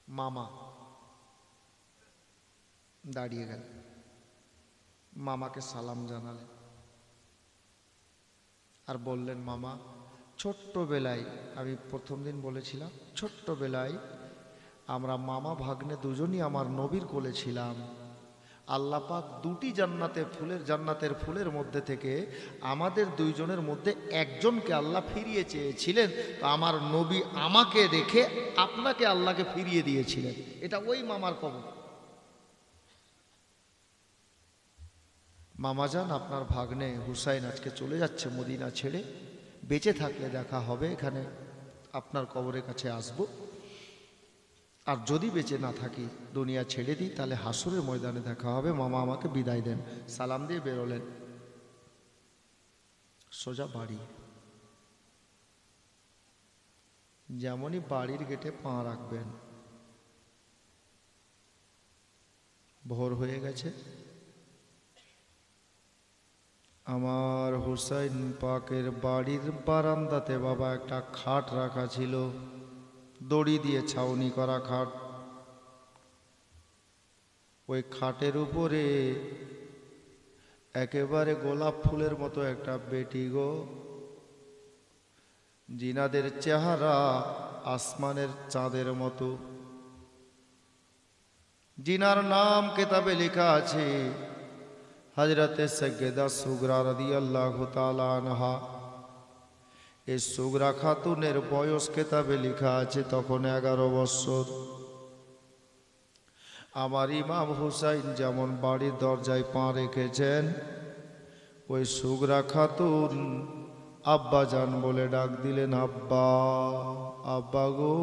মামা। দাঁড়িয়ে গেল, মামাকে সালাম জানালেন। আর বললেন, মামা ছোট্টবেলায়, আমি প্রথম দিন বলেছিলাম, ছোট্টবেলায় আমরা মামা ভাগ্নে দুজনই আমার নবীর কোলে ছিলাম। আল্লাহ পাক দুটি জান্নাতের ফুলের মধ্যে থেকে আমাদের দুইজনের মধ্যে একজনকে আল্লাহ ফিরিয়ে চেয়েছিলেন। তো আমার নবী আমাকে রেখে আপনাকে আল্লাহকে ফিরিয়ে দিয়েছিলেন। এটা ওই মামার কবর। মামাজান, আপনার ভাগ্নে হুসাইন আজকে চলে যাচ্ছে মদিনা ছেড়ে। বেঁচে থাকলে দেখা হবে, এখানে আপনার কবরের কাছে আসব। আর যদি বেঁচে না থাকি, দুনিয়া ছেড়ে দিই, তাহলে হাসরের ময়দানে দেখা হবে। মামা আমাকে বিদায় দেন। সালাম দিয়ে বেরোলেন, সোজা বাড়ি। যেমনই বাড়ির গেটে পা রাখবেন, ভোর হয়ে গেছে। আমার হুসাইন পাকের বাড়ির বারান্দাতে বাবা একটা খাট রাখা ছিল, দড়ি দিয়ে ছাউনি করা খাট। ওই খাটের উপরে একেবারে গোলাপ ফুলের মতো একটা বেটি গো, জিনাদের চেহারা আসমানের চাঁদের মতো। জিনার নাম কেতাবে লেখা আছে হযরতে সৈয়দা সুগরা রাদিয়াল্লাহু তাআলা আনহা। এই সুগরা খাতুনের বয়স কেতাবে লেখা আছে তখন 11 বছর। আমার ইমাম হুসাইন যেমন বাড়ির দরজায় পা রেখেছেন, ওই সুগরা খাতুন আব্বা জান বলে ডাক দিলেন, আব্বা, আব্বা গো।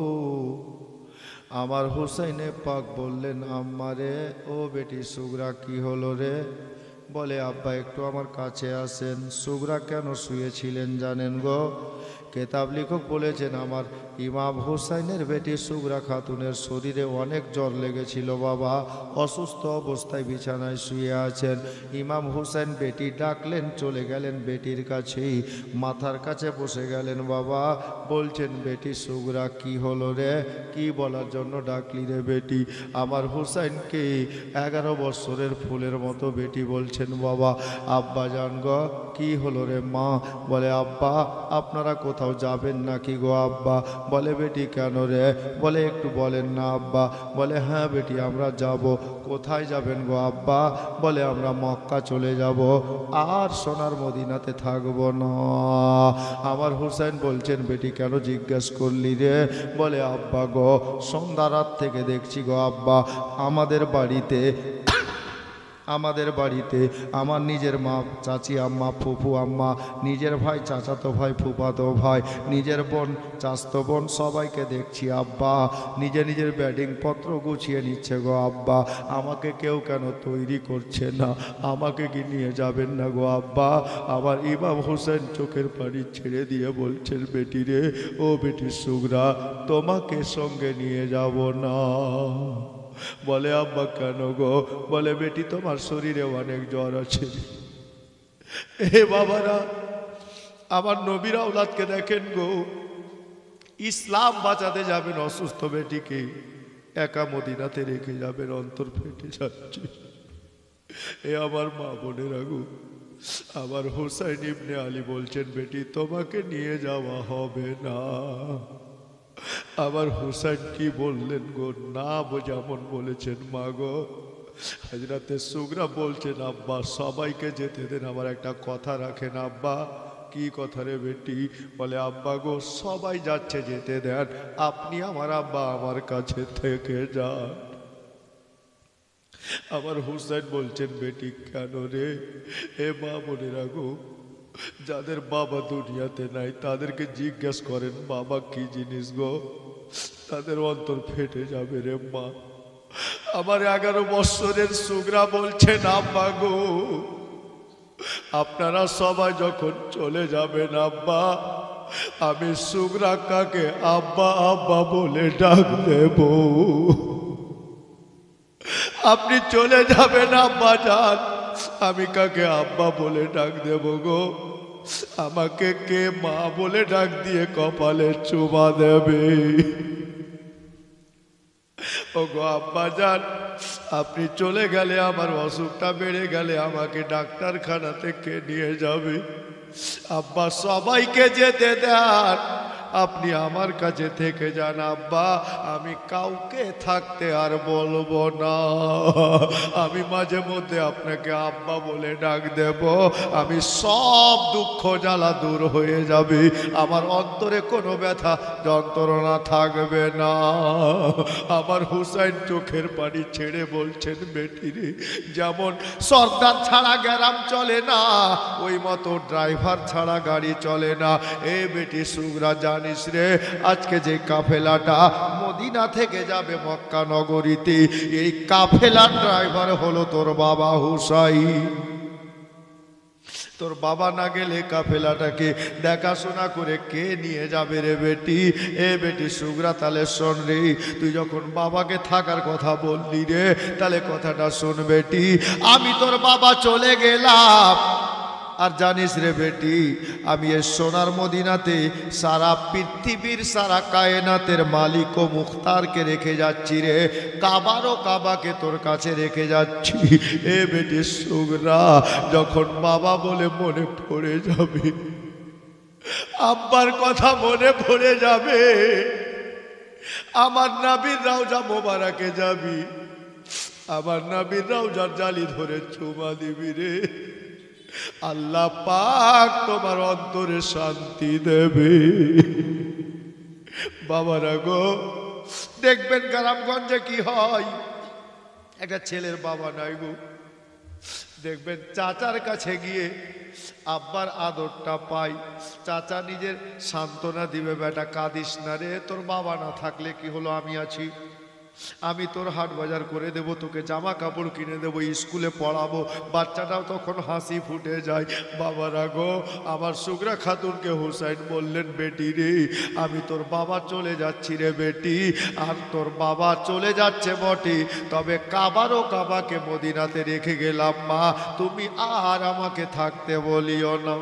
আমার হুসাইনে পাক বললেন, আম্মা রে, ও বেটি সুগরা কি হলো রে? বলে, আব্বা একটু আমার কাছে আসেন। সুগরা কেন শুয়েছিলেন জানেন গো? কেতাব লেখক বলেছেন, আমার ইমাম হুসাইনের বেটি সুগরা খাতুনের শরীরে অনেক জ্বর লেগেছিল বাবা, অসুস্থ অবস্থায় বিছানায় শুয়ে আছেন। ইমাম হুসাইন বেটি ডাকলেন, চলে গেলেন বেটির কাছেই, মাথার কাছে বসে গেলেন বাবা। বলছেন, বেটি সুগরা কি হলো রে? কি বলার জন্য ডাকলি রে বেটি? আমার হুসাইনকে 11 বছরের ফুলের মতো বেটি বলছেন বাবা। আব্বা জান গো, কি হলো রে মা? বলে, আব্বা আপনারা কোথাও যাবেন নাকি গো আব্বা? বলে, বেটি কেন রে? বলে, একটু বলেন না আব্বা। বলে, হ্যাঁ বেটি আমরা যাব। কোথায় যাবেন গো আব্বা? বলে, আমরা মক্কা চলে যাব, আর সোনার মদিনাতে থাকবো না। আমার হুসাইন বলছেন, বেটি কেন জিজ্ঞেস করলি রে? বলে, আব্বা গো, সন্ধ্যা রাত থেকে দেখছি গো আব্বা, আমাদের বাড়িতে আমার নিজের মা, চাচি আম্মা, ফুফু আম্মা, নিজের ভাই, চাচাতো ভাই, ফুফাতো ভাই, নিজের বোন, চাচতো বোন, সবাইকে দেখছি আব্বা নিজের ব্যাটিং পত্র গুছিয়ে নিচ্ছে গো আব্বা। আমাকে কেউ কেন তৈরি করছে না? আমাকে কি নিয়ে যাবেন না গো আব্বা? আমার ইমাম হোসেন চোখের পানি ছেড়ে দিয়ে বলছেন, বেটি রে, ও বেটি সুগরা, তোমাকে সঙ্গে নিয়ে যাব না। বলে, আব্বা কেন গো? বলে, বেটি তোমার শরীরে অনেক জ্বর আছে। এ বাবারা, আমার নবীর আওলাদকে দেখেন গো, ইসলাম বাঁচাতে যাবেন অসুস্থ বেটিকে একা মদিনাতে রেখে যাবেন, অন্তর ফেটে যাচ্ছে। এ আমার মা বোনেরা গো, আমার হুসাইন ইবনে আলী বলছেন, বেটি তোমাকে নিয়ে যাওয়া হবে না। আবার হুসাইন কি বললেন গো? না যেমন বলেছেন মা গো। হযরতে সুগরা বলছেন, আব্বা সবাইকে যেতে দেন, আমার একটা কথা রাখেন আব্বা। কি কথা রে বেটি? বলে, আব্বা গো, সবাই যাচ্ছে যেতে দেন, আপনি আমার আব্বা আমার কাছে থেকে যান। আমার হুসাইন বলছেন, বেটি কেন রে? এ মা বোনেরা গো, যাদের বাবা দুনিয়াতে নাই তাদেরকে জিজ্ঞেস করেন বাবা কি জিনিস গো, তাদের অন্তর ফেটে যাবে রে মা। আমার 11 বছরের সুগরা বলছেন, আব্বা গো, আপনারা সবাই যখন চলে যাবেন আব্বা, আমি সুগরা কাকে আব্বা আব্বা বলে ডাক দেব। আপনি চলে যাবেন আব্বা যান, আমি কাকে আব্বা বলে ডাক দেব গো? আমাকে কে মা বলে ডাক দিয়ে কপালে চুমা দেবে? ও গো আব্বা যান, আপনি চলে গেলে, আমার অসুখটা বেড়ে গেলে আমাকে ডাক্তারখানা থেকে নিয়ে যাবে, আব্বা সবাইকে যেতে দেন, আপনি আমার কাছে থেকে যান আব্বা, আমি কাউকে থাকতে আর বলবো না। আমি মাঝে মধ্যে আপনাকে আব্বা বলে ডাক দেব, আমি সব দুঃখ জ্বালা দূর হয়ে যাবে, আমার অন্তরে কোনো ব্যথা যন্ত্রণা থাকবে না। আমার হুসাইন চোখের পানি ছেড়ে বলছেন, বেটিরে যেমন সর্দার ছাড়া গ্যারাম চলে না, ওই মতো ড্রাইভার ছাড়া গাড়ি চলে না। এ বেটি সুগরা জানিস রে, আজকে যে কাফেলাটা মদিনা থেকে যাবে মক্কা নগরীতে, এই কাফেলার ড্রাইভার হলো তোর বাবা হুসাইন। তোর বাবা না গেলে কাফেলাটাকে দেখাশোনা করে কে নিয়ে যাবে রে বেটি? এ বেটি সুগরা তাহলে শোন রে, তুই যখন বাবাকে থাকার কথা বললি রে, তাহলে কথাটা শোন বেটি। আমি তোর বাবা চলে গেলাম, আর জানিস রে বেটি, আমি এ সোনার মদিনাতে সারা পৃথিবীর সারা কায়নাতের মালিক ও মুখতারকে রেখে যাচ্ছি রে, কাবারও কাবাকে তোর কাছে রেখে যাচ্ছি। এ বেটি সুগরা, যখন বাবা বলে মনে পড়ে যাবে, আব্বার কথা মনে পড়ে যাবে, আমার নবীর রওজা মোবারকে যাবি, আমার নবীর রওজার জালি ধরে চুমা দিবি রে, আল্লাহ পাক তোমার অন্তরে শান্তি দেবে। বাবারা গো, দেখবেন গ্রামগঞ্জে কি হয়, একটা ছেলের বাবা নাই গো, দেখবেন চাচার কাছে গিয়ে আব্বার আদরটা পাই, চাচা নিজের সান্ত্বনা দিবে, বেটা কাঁদিস না রে, তোর বাবা না থাকলে কি হলো, আমি আছি, আমি তোর হাট বাজার করে দেব, তোকে জামা কাপড় কিনে দেবো, স্কুলে পড়াবো, বাচ্চাটাও তখন হাসি ফুটে যায়। বাবারা গো, আমার সুগরা খাতুনকে হুসাইন বললেন, বেটি রে, আমি তোর বাবা চলে যাচ্ছি রে বেটি, আর তোর বাবা চলে যাচ্ছে বটে, তবে কাবারও কাবাকে মদিনাতে রেখে গেলাম মা, তুমি আর আমাকে থাকতে বলিও না।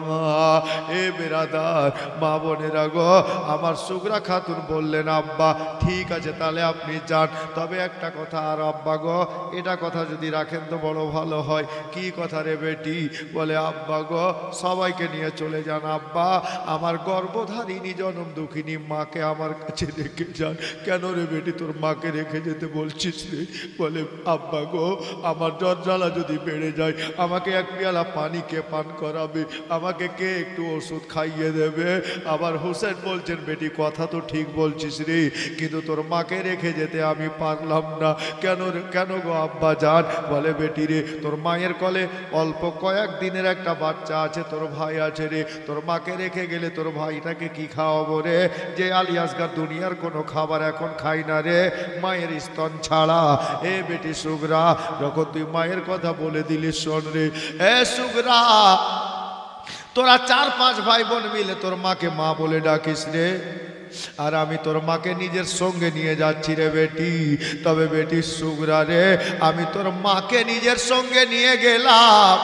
এ বেরাদার মা বোনেরা গো, আমার সুগরা খাতুন বললেন, আব্বা ঠিক আছে তাহলে আপনি যান, তবে একটা কথা আর আব্বা গো, এটা কথা যদি রাখেন তো বড় ভালো হয়। কি কথা রে বেটি? বলে আব্বা গো, সবাইকে নিয়ে চলে যান আব্বা, আমার গর্ভধারিণী জনম দুঃখিনী মাকে আমার কাছে রেখে যান। কেন রে বেটি, তোর মাকে রেখে যেতে বলছিস রে? বলে আব্বা গো, আমার জ্বর জ্বালা যদি বেড়ে যায়, আমাকে এক পেয়ালা পানি কে পান করাবে, আমাকে কে একটু ওষুধ খাইয়ে দেবে? আবার হুসেন বলছেন, বেটি কথা তো ঠিক বলছিস রে, কিন্তু তোর মাকে রেখে যেতে আমি পারলাম না। কেন রে, কেন গো আব্বা যান? বলে বেটি রে, তোর মায়ের কোলে অল্প কয়েক দিনের একটা বাচ্চা আছে, তোর ভাই আছে রে, তোর মাকে রেখে গেলে তোর ভাইটাকে কি খাওয়াবো রে? যে আলী আসগার দুনিয়ার কোনো খাবার এখন খাই না রে, মায়ের স্তন ছাড়া। এ বেটি সুগরা, যখন তুই মায়ের কথা বলে দিলি, শোন রে এ সুগরা, তোরা 4-5 ভাই বোন মিলে তোর মাকে মা বলে ডাকিস রে, আর আমি তোর মাকে নিজের সঙ্গে নিয়ে যাচ্ছি রে বেটি। তবে বেটি সুগরা রে, আমি তোর মাকে নিজের সঙ্গে নিয়ে গেলাম,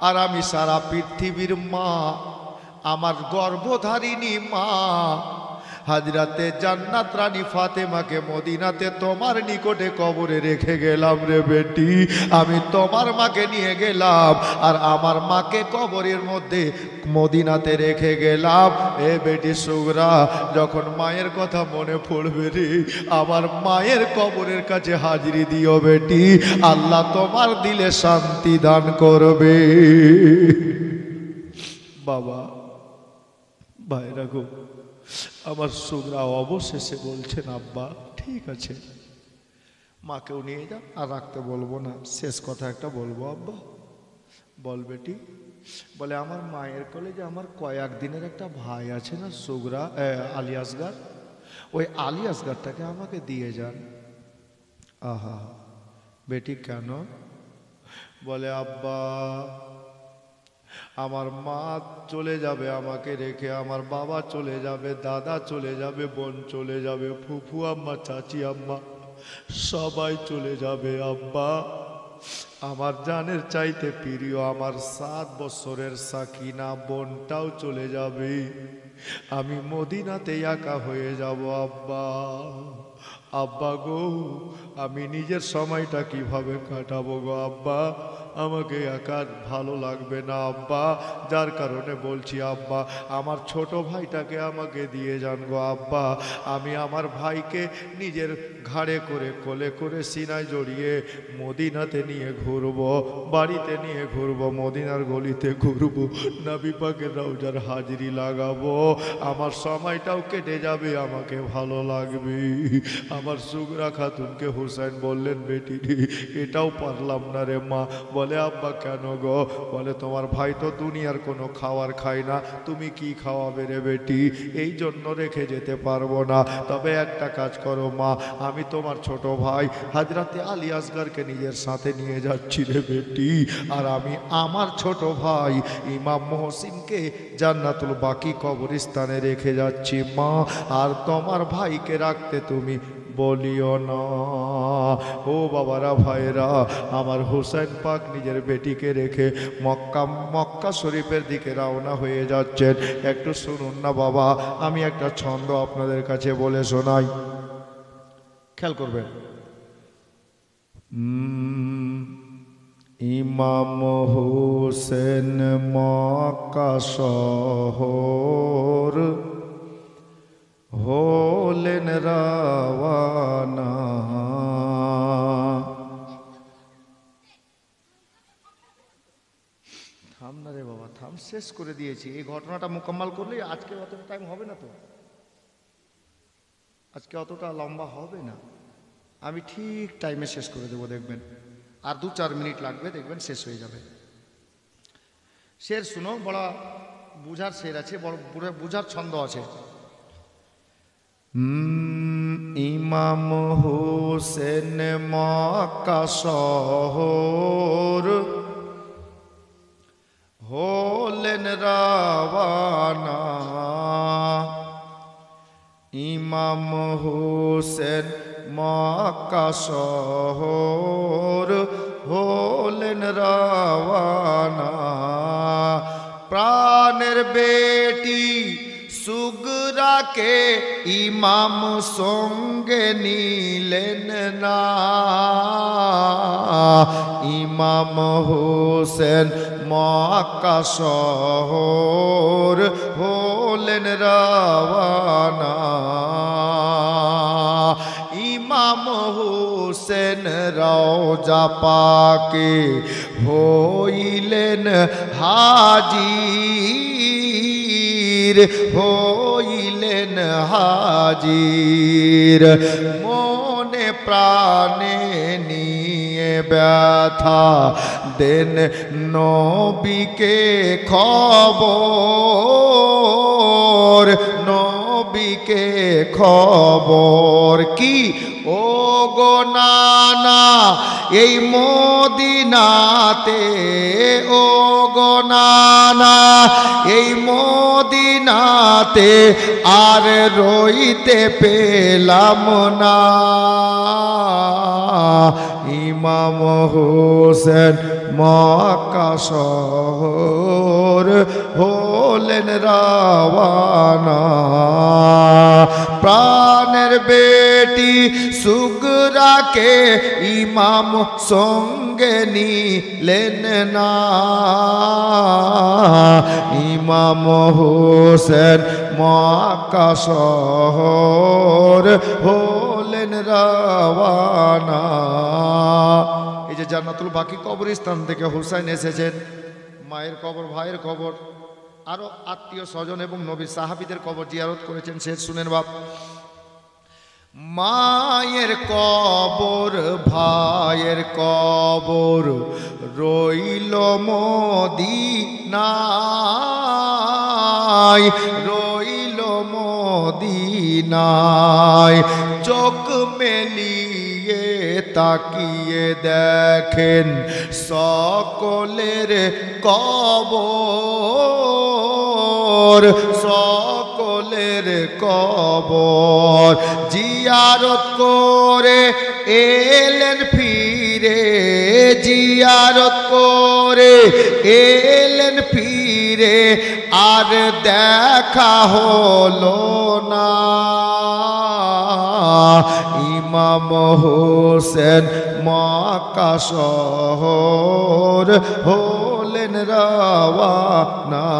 আর আমি সারা পৃথিবীর মা, আমার গর্ভধারিণী মা হাজরাতে জান্নাত রানী ফাতেমাকে মদিনাতে তোমার নিকটে কবরে রেখে গেলাম রে বেটি। আমি তোমার মাকে নিয়ে গেলাম, আর আমার মাকে কবরের মধ্যে মদিনাতে রেখে গেলাম। এ বেটি সুগরা, যখন মায়ের কথা মনে পড়বে রে, আমার মায়ের কবরের কাছে হাজিরি দিও বেটি, আল্লাহ তোমার দিলে শান্তি দান করবে। বাবা ভাইরা গো, আমার সুগরা অবশেষে বলছেন, আব্বা ঠিক আছে, মাকেও নিয়ে যান, আর রাখতে বলবো না, শেষ কথা একটা বলবো আব্বা। বল বেটি। বলে আমার মায়ের কোলে যে আমার কয়েক দিনের একটা ভাই আছে না সুগরা, আলী আসগার, ওই আলী আসগারটাকে আমাকে দিয়ে যান। আহা বেটি কেন? বলে আব্বা, আমার মা চলে যাবে আমাকে রেখে, আমার বাবা চলে যাবে, দাদা চলে যাবে, বোন চলে যাবে, ফুফু আম্মা, চাচি আম্মা সবাই চলে যাবে আব্বা। আমার জানের চাইতে প্রিয় আমার 7 বছরের সাকিনা বোনটাও চলে যাবে, আমি মদিনাতে একা হয়ে যাব আব্বা। আব্বা গো, আমি নিজের সময়টা কিভাবে কাটাবো গো আব্বা? আমাকে একা ভালো লাগবে না আব্বা, যার কারণে বলছি আব্বা আমার ছোট ভাইটাকে আমাকে দিয়ে যান গো আব্বা। আমি আমার ভাইকে নিজের ঘাড়ে করে কোলে করে সিনায় জড়িয়ে মদিনাতে নিয়ে ঘুরবো, বাড়িতে নিয়ে ঘুরবো, মদিনার গলিতে ঘুরবো, নবী পাকের রওজার হাজিরি লাগাবো, আমার সময়টাও কেটে যাবে, আমাকে ভালো লাগবে। আমার সুগরা খাতুনকে হুসাইন বললেন বেটি এটাও পারলাম না রে মা। বলে আব্বা কেন গো? বলে তোমার ভাই তো দুনিয়ার কোনো খাবার খায় না, তুমি কি খাওয়াবে রে বেটি, এই জন্য রেখে যেতে পারবো না। তবে একটা কাজ করো মা, আমি তোমার ছোট ভাই হযরতে আলী আসগরকে নিজের সাথে নিয়ে যাচ্ছি রে বেটি, আর আমি আমার ছোট ভাই ইমাম মহসিনকে জান্নাতুল বাকি কবরস্থানে রেখে যাচ্ছি মা, আর তোমার ভাইকে রাখতে তুমি বলিও না। ও বাবারা ভাইরা, আমার হুসাইন পাক নিজের বেটিকে রেখে মক্কা শরীফের দিকে রওনা হয়ে যাচ্ছেন। একটু শুনুন না বাবা, আমি একটা ছন্দ আপনাদের কাছে বলে শোনাই, খেয়াল করবেন। ইমাম হুসেন মক্কা শহর হলেন রাওয়ানা, থাম না রে বাবা থাম, শেষ করে দিয়েছি। এই ঘটনাটা মোকাম্মল করলে আজকে অতটা টাইম হবে না, তো আজকে অতটা লম্বা হবে না, আমি ঠিক টাইমে শেষ করে দেবো, দেখবেন আর 2-4 মিনিট লাগবে, দেখবেন শেষ হয়ে যাবে। শের শুনো, বড় বুঝার শের আছে, বড় বুঝার ছন্দ আছে। ইমাম হুসেন মক্কা শহর হলেন রাওয়ানা, ইমাম হুসেন মক্কা শহর হলেন রাওয়ানা, প্রাণের বেটি সুগরাকে ইমাম সঙ্গে নিলেন না, ইমাম হুসেন মক্কা শহর হলেন রাওয়ানা, ইমাম হুসেন রওজা পাকে হইলেন হাজির, হইলেন হাজির, মনে প্রাণে নিয়ে ব্যথা দেন নবীকে খবর, নবীকে খবর কি ও গো নানা এই মদিনাতে, ও গো নানা এই মদিনাতে আর রইতে পেলাম না, ইমাম হুসেন মক্কা শহর হলেন রাওয়ানা, প্রাণের বেটি সুগরাকে ইমাম সঙ্গে নিলেন না, ইমাম হুসেন মক্কা শহর হলেন রাওয়ানা। এই যে জান্নাতুল বাকি কবরস্থান থেকে হুসাইন এসেছেন, মায়ের কবর, ভাইয়ের কবর, আরো আত্মীয় স্বজন এবং নবী সাহাবীদের কবর জিয়ারত করেছেন। সে শুনেন বাপ, মায়ের কবর ভাইয়ের কবর রইল মদিনায়, রইল মদিনায়, চোখ মেলিয়ে তাকিয়ে দেখেন সকলের কবর, সকলের কবর জিয়ারত করে এলেন ফিরে, জিয়ারত করে এলেন ফিরে, আর দেখা হলো না, ইমাম হোসেন মক্কা শহর হলেন রওয়ানা।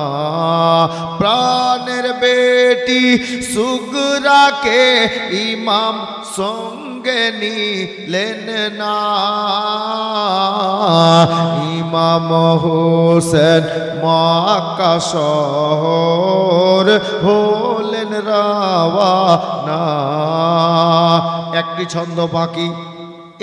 প্রাণের বেটি সুগরাকে ইমাম সঙ্গে নিলেন না। ইমাম হোসেন মক্কা শহর হলেন রওয়ানা। একটি ছন্দ বাকি,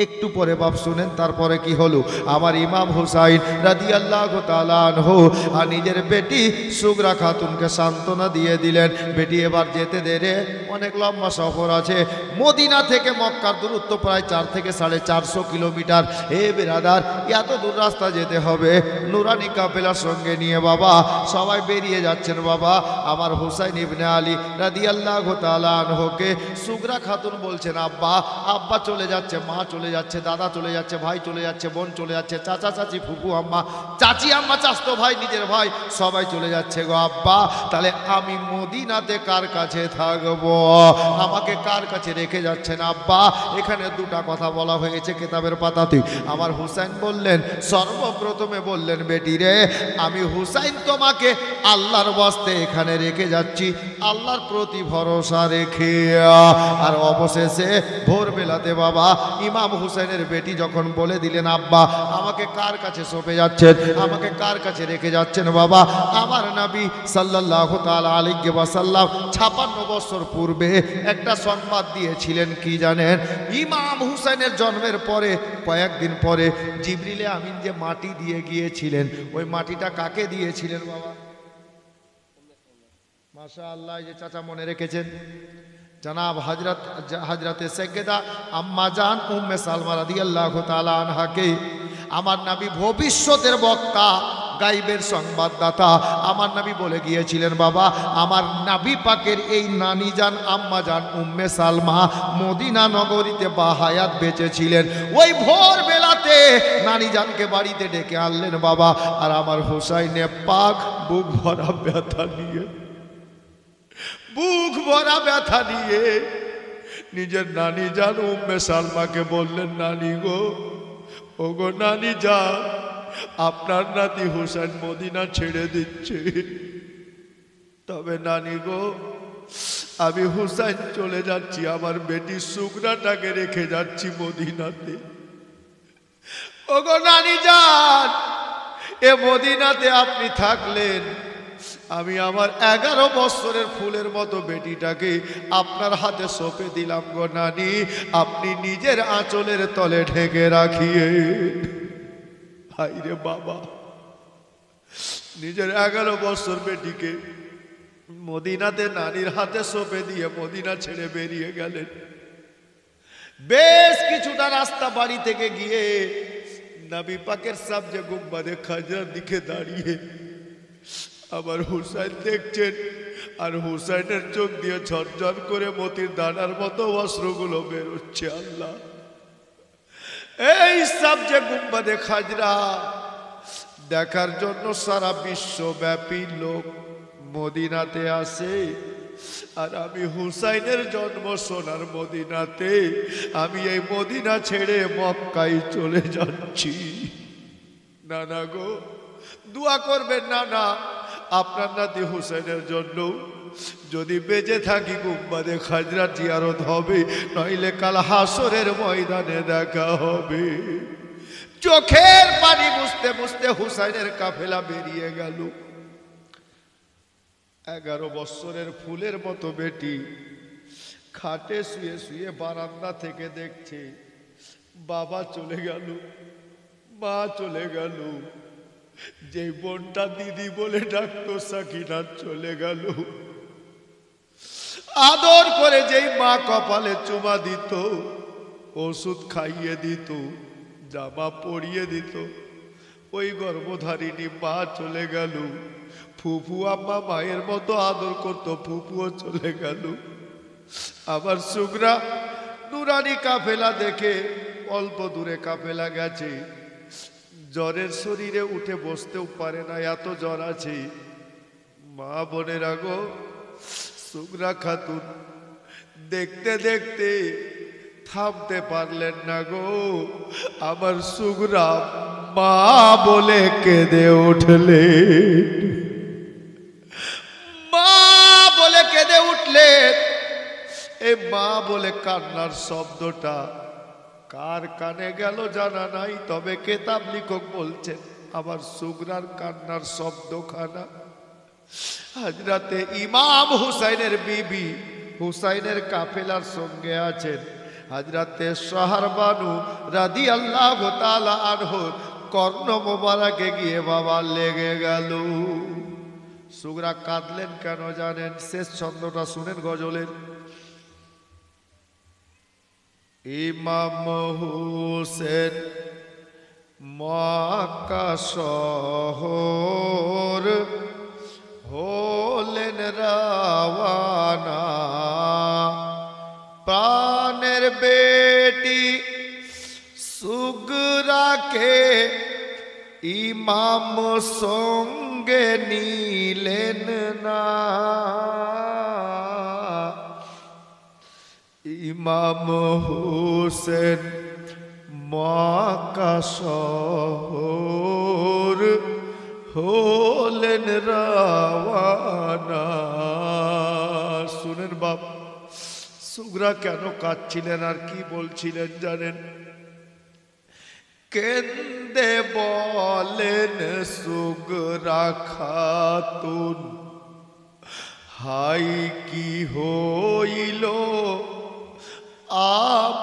একটু পরে বাপ শুনেন তারপরে কি হলো। আমার ইমাম হুসাইন রাদিয়াল্লাহু তাআলা আনহু আর নিজের বেটি সুগরা খাতুনকে সান্ত্বনা দিয়ে দিলেন, বেটি এবার যেতে দে রে, অনেক লম্বা সফর আছে। মদিনা থেকে মক্কার দূরত্ব প্রায় 4 থেকে 450 কিলোমিটার। হে বিরাদার, এত দূর রাস্তা যেতে হবে। নুরানি কাফেলার সঙ্গে নিয়ে বাবা সবাই বেরিয়ে যাচ্ছেন। বাবা আমার হুসাইন ইবনে আলী রাদিয়াল্লাহু তাআলা আনহুকে সুগরা খাতুন বলছেন, আব্বা আব্বা চলে যাচ্ছে, মা চলে যাচ্ছে, দাদা চলে যাচ্ছে, ভাই চলে যাচ্ছে, বোন চলে যাচ্ছে, চাচা চাচি, ফুফু আম্মা, চাচি আম্মা, চাচতো ভাই, নিজের ভাই, সবাই চলে যাচ্ছে গো আব্বা। তাহলে আমি মদিনাতে কার কাছে থাকবো? আমাকে কার কাছে রেখে যাচ্ছেন আব্বা? এখানে দুটা কথা বলা হয়েছে কেতাবের পাতাতে। আমার হুসাইন বললেন, সর্বপ্রথমে বললেন, বেটি রে আমি হুসাইন তোমাকে আল্লাহর ওয়াস্তে এখানে রেখে যাচ্ছি, আল্লাহর প্রতি ভরসা রেখে। আর অবশেষে ভোরবেলাতে বাবা ইমাম হুসাইনের বেটি যখন বলে দিলেন, আব্বা আমাকে কার কাছে সঁপে যাচ্ছেন, আমাকে কার কাছে রেখে যাচ্ছেন? বাবা আমার নবী সাল্লাল্লাহু তাআলা আলাইহি ওয়াসাল্লাম 56 বছর পূর্বে একটা সংবাদ দিয়েছিলেন, কি জানেন? ইমাম হুসাইনের জন্মের পরে কয়েকদিন পরে জিবরিলে আমিন যে মাটি দিয়ে গিয়েছিলেন, ওই মাটিটা কাকে দিয়েছিলেন বাবা? মাশাআল্লাহ, এই যে চাচা মনে রেখেছেন, জনাব হযরতে সাইয়্যিদা আম্মা জান উম্মে সালমা রাদিয়াল্লাহু তাআলা আনহাকে। আমার নবী ভবিষ্যতের বক্তা, গাইবের সংবাদদাতা। আমার নবী বলে গিয়েছিলেন, বাবা আমার নবী পাকের এই নানি জান আম্মা জান উম্মে সালমা মদিনা নগরীতে বাহায়াত বেঁচেছিলেন। ওই ভোর বেলাতে নানি জানকে বাড়িতে ডেকে আনলেন বাবা। আর আমার হুসাইনে পাক বুক ভরা ব্যথা নিয়ে, বুক ভরা ব্যথা নিয়ে নিজের নানি জান উম্মে সালমাকে বললেন, নানি গো, ও গো নানি জান, আপনার নাতি হুসাইন মদিনা ছেড়ে দিচ্ছে। তবে নানি গো, আমি হুসাইন চলে যাচ্ছি, আমার বেটি সুগরাটাকে রেখে যাচ্ছি মদিনাতে। ও গো নানি জান, এ মদিনাতে আপনি থাকলেন, আমি আমার 11 বছরের ফুলের মতো বেটিটাকে আপনার হাতে সঁপে দিলাম গো নানি, আপনি নিজের আঁচলের তলে ঢেকে রাখিয়ে। হাইরে বাবা, নিজের 11 বছর বেটিকে মদিনাতে নানির হাতে সঁপে দিয়ে মদিনা ছেড়ে বেরিয়ে গেলেন। বেশ কিছুটা রাস্তা বাড়ি থেকে গিয়ে নবী পাকের সাবজে গুম্বাদে খাজরার দিকে দাঁড়িয়ে আবার হুসাইন দেখছেন, আর হুসাইনের চোখ দিয়ে ঝরঝর করে মতির দানার মতো অস্ত্রগুলো বেরোচ্ছে। আল্লাহ, এই সাবজে গুম্বাদে খাজরা দেখার জন্য সারা বিশ্বব্যাপী লোক মদিনাতে আসে। আর আমি হুসাইনের জন্ম সোনার মদিনাতে, আমি এই মদিনা ছেড়ে মক্কায় চলে যাচ্ছি। নানা গো, দোয়া করবেন নানা, আপনার নাতি হুসাইনের জন্য। যদি বেঁচে থাকি গুম্বাদে খাজরা জিয়ারত হবে, নইলে কাল হাসরের ময়দানে দেখা হবে। চোখের পানি মুছতে মুছতে হুসাইনের কাফেলা বেরিয়ে গেল। 11 বছরের ফুলের মতো বেটি খাটে শুয়ে শুয়ে বারান্দা থেকে দেখছে, বাবা চলে গেল, মা চলে গেল, যে বোনটা দিদি বলে ডাকতো সাকিনা চলে গেল, আদর করে যেই মা কপালে চুমা দিত, ওষুধ খাইয়ে দিত, জামা পরিয়ে দিত, ওই গর্ভধারিণী মা চলে গেল। ফুফু আম্মা মায়ের মতো আদর করতো, ফুফুও চলে গেল। আবার সুগরা নুরানি কাফেলা দেখে অল্প দূরে কাফেলা গেছে, জ্বরের শরীরে উঠে বসতেও পারে না, এত জ্বর আছে। মা বোনেরা গো, সুগরা খাতুন দেখতে দেখতে থামতে পারলেন না গো। আমার সুগরা মা বলে কেঁদে উঠলেন, মা বলে কেঁদে উঠলেন। এই মা বলে কান্নার শব্দটা কার কানে গেল জানা নাই, তবে কেতাব লিখক বলছেন আমার সুগরার কান্নার শব্দখানা হযরতে ইমাম হুসাইনের বিবি হুসাইনের কাফেলার সঙ্গে আছেন হযরতে শাহরবানু রাদিয়াল্লাহু তাআলা আনহুর কর্ণ মোবারকে গিয়ে বাবা লেগে গেল। সুগরা কাঁদলেন কেন জানেন? শেষ ছন্দটা শুনেন গজলের। ইমাম হুসেন মক্কা শহর হলেন রাওয়ানা, প্রাণের বেটি সুগরাকে ইমাম সঙ্গে নিলেন না। ইমাম হুসেন মক্কা শহর হলেন রাওয়ানা। শুনেন বাপ, সুগরা কেন কাঁদছিলেন আর কি বলছিলেন জানেন? কেন্দে বলেন সুগরা খাতুন, হাই কি হইল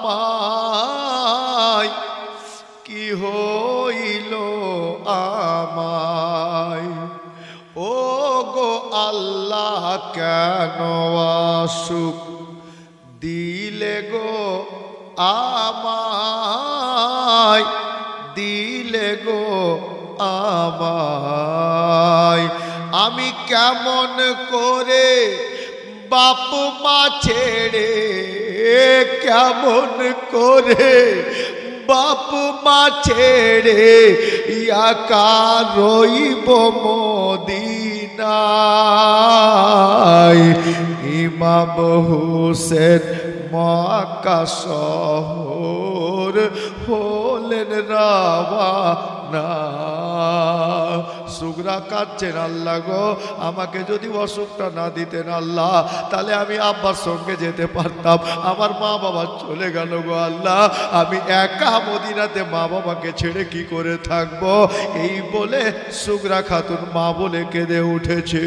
আমায়, কি হইল আমায়, ও গো আল্লাহ কেন আসুক দিলে গো আমায়, দিলে গো আমায়। আমি কেমন করে বাপ মা ছেড়ে, কেমন করে বাপ মা ছেড়ে একা রইব মদিনায়। ইমাম হুসেন মক্কা শহর হলেন রাওয়ানা। সুগরা কাঁদছেন, আল্লাহ গো আমাকে যদি অসুখটা না দিতেন আল্লাহ, তাহলে আমি আব্বার সঙ্গে যেতে পারতাম। আমার মা বাবা চলে গেল গো আল্লাহ, আমি একা মদিনাতে মা বাবাকে ছেড়ে কি করে থাকবো। এই বলে সুগরা খাতুন মা বলে কেঁদে উঠেছে।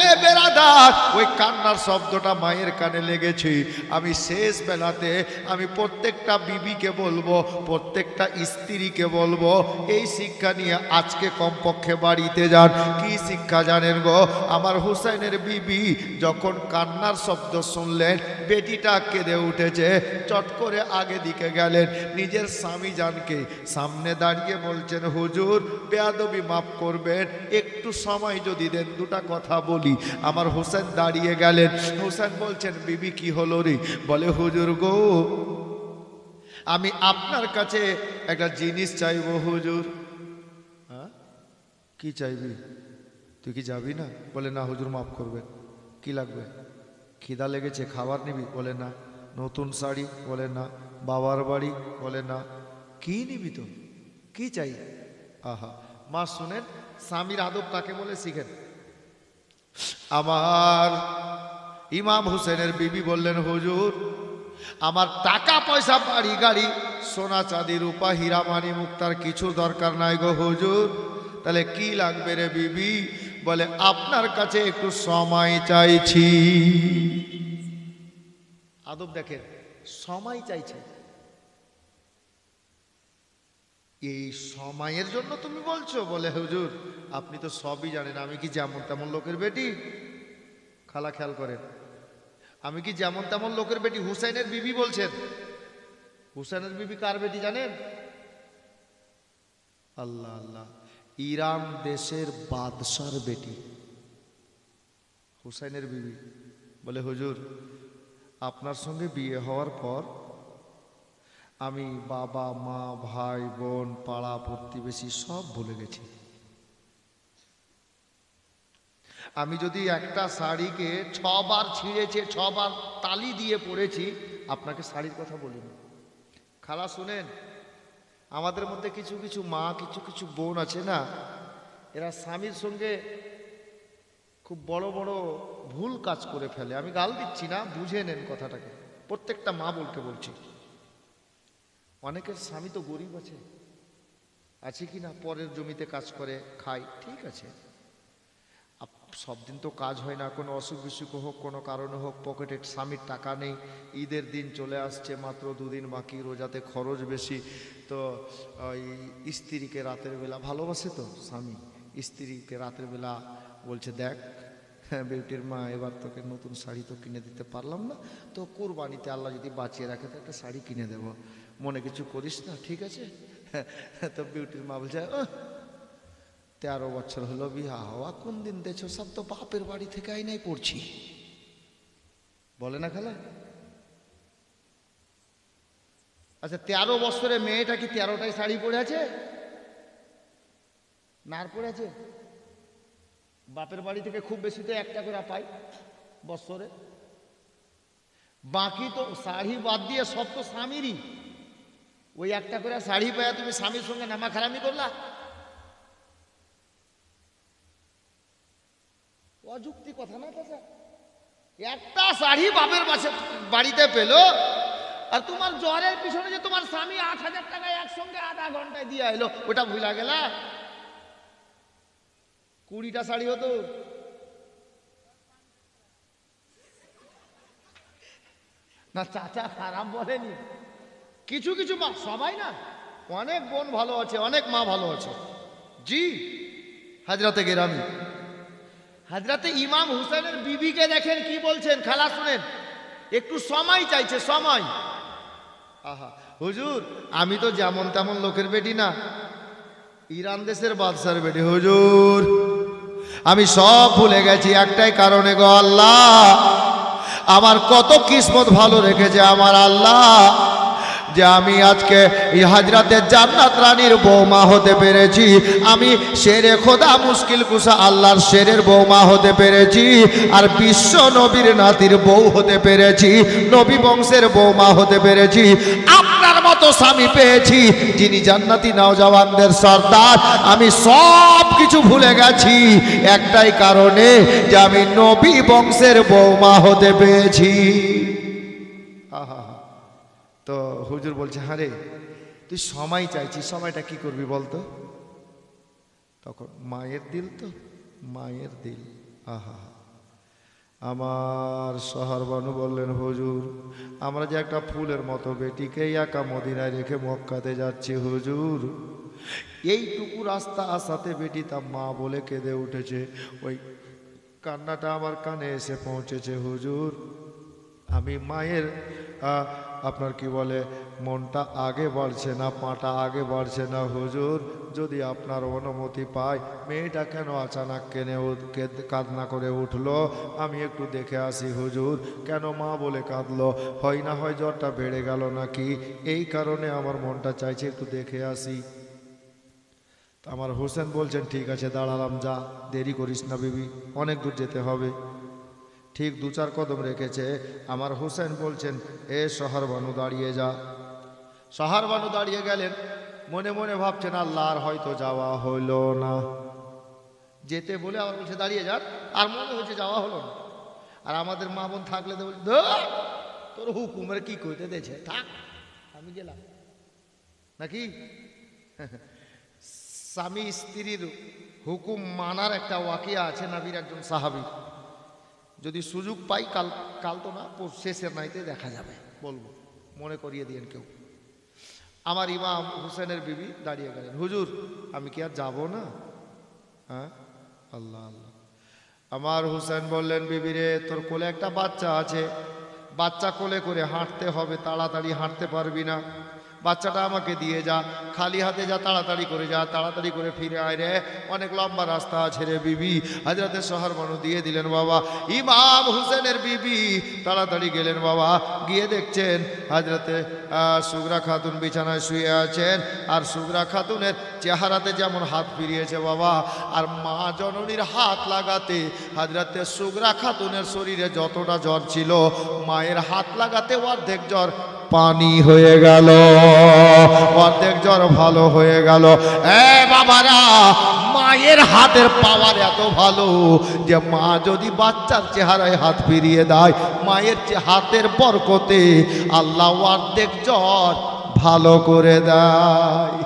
এ বেরাদার, ওই কান্নার শব্দটা মায়ের কানে লেগেছে। আমি শেষ বেলাতে আমি প্রত্যেকটা বিবিকে বলবো, প্রত্যেকটা স্ত্রীকে বলবো, এই শিক্ষা নিয়ে আজকে কমপক্ষে বাড়িতে যান। কি শিক্ষা জানেন গো? আমার হুসাইনের বিবি যখন কান্নার শব্দ শুনলেন, বেটিটা কেঁদে উঠেছে, চট করে আগে দিকে গেলেন, নিজের স্বামী জানকে সামনে দাঁড়িয়ে বলছেন, হুজুর বেয়াদবি মাফ করবেন, একটু সময় যদি দেন দুটা কথা বলি। আমার হুসেন দাঁড়িয়ে গেলেন। হুসেন বলছেন, বিবি কি হলো রে? বলে, হুজুর গো আমি আপনার কাছে একটা জিনিস চাইবো হুজুর। হ্যাঁ, কি চাইবি? তুই কি যাবি না? বলে, না হুজুর মাফ করবেন। কি লাগবে? খিদা লেগেছে, খাবার নিবি? বলে, না। নতুন শাড়ি? বলে, না। বাবার বাড়ি? বলে, না। কি নিবি তো? কি চাই? আহা, মা শুনেন, স্বামীর আদব কাকে বলে শিখেন। আমার ইমাম হুসেনের বিবি বললেন, হুজুর আমার টাকা পয়সা বাড়ি গাড়ি সোনা চাঁদি রূপা হীরা মানি মুক্তার কিছু দরকার নাই গো হুজুর। তাহলে কি লাগবে রে বিবি? বলে, আপনার কাছে একটু সময় চাইছি। আদব দেখেন, সময় চাইছে। এই সময়ের জন্য তুমি বলছো? বলে, হুজুর আপনি তো সবই জানেন, আমি কি যেমন তেমন লোকের বেটি? খালা খেয়াল করেন, আমি কি যেমন তেমন লোকের বেটি? হুসাইনের বিবি বলছেন। হুসাইনের বিবি কার বেটি জানেন? আল্লাহ আল্লাহ, ইরান দেশের বাদশার বেটি হুসাইনের বিবি। বলে, হুজুর আপনার সঙ্গে বিয়ে হওয়ার পর আমি বাবা মা ভাই বোন পাড়া প্রতিবেশী সব ভুলে গেছি। আমি যদি একটা শাড়িকে 6 বার ছিঁড়েছে, 6 বার তালি দিয়ে পরেছি, আপনাকে শাড়ির কথা বলিনি। খালা শুনেন, আমাদের মধ্যে কিছু কিছু মা, কিছু কিছু বোন আছে না, এরা স্বামীর সঙ্গে খুব বড় বড় ভুল কাজ করে ফেলে। আমি গাল দিচ্ছি না, বুঝে নেন কথাটাকে, প্রত্যেকটা মা বলকে বলছি। অনেকের স্বামী তো গরিব আছে কি না, পরের জমিতে কাজ করে খায়, ঠিক আছে, সব দিন তো কাজ হয় না, কোনো অসুখ বিসুখ হোক, কোনো কারণে হোক, পকেটে স্বামীর টাকা নেই, ঈদের দিন চলে আসছে, মাত্র দুদিন বাকি, রোজাতে খরচ বেশি, তো ওই স্ত্রীকে রাতের বেলা ভালোবাসে, তো স্বামী স্ত্রীকে রাতের বেলা বলছে, দেখ বিউটির মা, এবার তোকে নতুন শাড়ি তো কিনে দিতে পারলাম না, তো কোরবানিতে আল্লাহ যদি বাঁচিয়ে রাখে তো একটা শাড়ি কিনে দেব, মনে কিছু করিস না, ঠিক আছে। তো বিউটির মা বলছে, 13 বছর হলো বিয়া হওয়া, কোন দিন দেখছো, সব তো বাপের বাড়ি থেকে আইনাই পড়ছি, বলে না খালা? আচ্ছা 13 বছরে মেয়েটা কি 13টাই শাড়ি পরে আছে না আর পরে আছে? বাপের বাড়ি থেকে খুব বেশি তো একটা করে পাই বছরে, বাকি তো শাড়ি বাদ দিয়ে সব তো স্বামীরই। ওই একটা করে শাড়ি পায় তুমি স্বামীর সঙ্গে নামা খারামি করলা, অযুক্তি কথা না চাচা। একটা শাড়ি বাপের বাড়িতে পেলো, আর তোমার জ্বরের পিছনে যে তোমার স্বামী 8,000 টাকা একসঙ্গে আধা ঘন্টায় দিয়ে এলো, ওটা ভুলা গেলা? 20টা শাড়ি হতো। না চাচা খারাপ বলেনি, কিছু কিছু মা, সবাই না, অনেক বোন ভালো আছে, অনেক মা ভালো আছে। জি, হাজরাতে গেরামি, হাজরাতে ইমাম হুসেনের বিবিকে দেখেন কি বলছেন, খালা শুনেন, একটু সময় চাইছে, সময়। আহা হুজুর, আমি তো যেমন তেমন লোকের বেটি না, ইরান দেশের বাদশার বেটি হুজুর। আমি সব ভুলে গেছি একটাই কারণে গো আল্লাহ, আমার কত কিসমত ভালো রেখেছে আমার আল্লাহ, যে আমি আজকে এই হাজরাতের জান্নাত রানীর বৌমা হতে পেরেছি, আমি শেরে খোদা মুশকিল কুশা আল্লাহর শেরের বৌমা হতে পেরেছি, আর বিশ্ব নবীর নাতির বউ হতে পেরেছি, নবী বংশের বৌমা হতে পেরেছি, আপনার মতো স্বামী পেয়েছি যিনি জান্নাতি নওজওয়ানদের সর্দার। আমি সব কিছু ভুলে গেছি একটাই কারণে, যে আমি নবী বংশের বৌমা হতে পেরেছি। আহা, তো হুজুর বলছে, হ্যাঁ রে, তুই সময় চাইছিস, সময়টা কি করবি বলতো? তখন মায়ের দিল, তো মায়ের দিল। আহা, আমার শহরবানু বললেন, হুজুর আমরা যে একটা ফুলের মতো বেটিকে একা মদিনায় রেখে মক্কাতে যাচ্ছি হুজুর, এইটুকু রাস্তা আসাতে বেটি তার মা বলে কেঁদে উঠেছে, ওই কান্নাটা আমার কানে এসে পৌঁছেছে হুজুর। আমি মায়ের আপনার কি বলে, মনটা আগে বাড়ছে না, পাটা আগে বাড়ছে না হুজুর, যদি আপনার অনুমতি পাই, মেয়েটা কেন আচানক কান্না করে উঠলো, আমি একটু দেখে আসি হুজুর, কেন মা বলে কাঁদলো, হয় না হয় জ্বরটা বেড়ে গেল নাকি, এই কারণে আমার মনটা চাইছে একটু দেখে আসি। আমার হোসেন বলছেন, ঠিক আছে দাঁড়ালাম, যা, দেরি করিস না বিবি, অনেক দূর যেতে হবে। ঠিক 2-4 কদম রেখেছে, আমার হোসেন বলছেন, এ শহরবানু দাঁড়িয়ে যা। শহরবানু দাঁড়িয়ে গেলেন, মনে মনে ভাবছেন, আল্লাহ আর হয়তো যাওয়া হইল না, যেতে বলে আবার বলছে দাঁড়িয়ে যান, আর মনে হচ্ছে যাওয়া হলো না। আর আমাদের মা বোন থাকলে তো বলছে, তোর হুকুমের কি কইতে দিয়েছে, থাক আমি গেলাম নাকি। স্বামী স্ত্রীর হুকুম মানার একটা ওয়াকিয়া আছে নবীর একজন সাহাবী, যদি সুযোগ পাই কাল তো না, শেষের নাইতে দেখা যাবে, বলবো, মনে করিয়ে দিয়েন কেউ। আমার ইমাম হুসেনের বিবি দাঁড়িয়ে গেলেন, হুজুর আমি কি আর যাবো না? হ্যাঁ, আল্লাহ আল্লাহ। আমার হুসেন বললেন, বিবি রে, তোর কোলে একটা বাচ্চা আছে, বাচ্চা কোলে করে হাঁটতে হবে, তাড়াতাড়ি হাঁটতে পারবি না, বাচ্চাটা আমাকে দিয়ে যা, খালি হাতে যা, তাড়াতাড়ি করে যা, তাড়াতাড়ি করে ফিরে আয় রে, অনেক লম্বা রাস্তা আছে রে বিবি। হযরতে সোহর বানু দিয়ে দিলেন বাবা। ইমাম হুসেনের বিবি তাড়াতাড়ি গেলেন বাবা, গিয়ে দেখছেন হযরতে সুগরা খাতুন বিছানায় শুয়ে আছেন, আর সুগরা খাতুনের চেহারাতে যেমন হাত ফিরিয়েছে বাবা, আর মা জননীর হাত লাগাতে হযরতে সুগরা খাতুনের শরীরে যতটা জ্বর ছিল, মায়ের হাত লাগাতে অর্ধেক জ্বর পানি হয়ে গেল, অর্ধেক জ্বর ভালো হয়ে গেল। বাবারা, মায়ের হাতের পাওয়ার এত ভালো যে মা যদি বাচ্চার চেহারায় হাত ফিরিয়ে দেয়, মায়ের হাতের বরকতে আল্লাহ অর্ধেক জ্বর ভালো করে দেয়।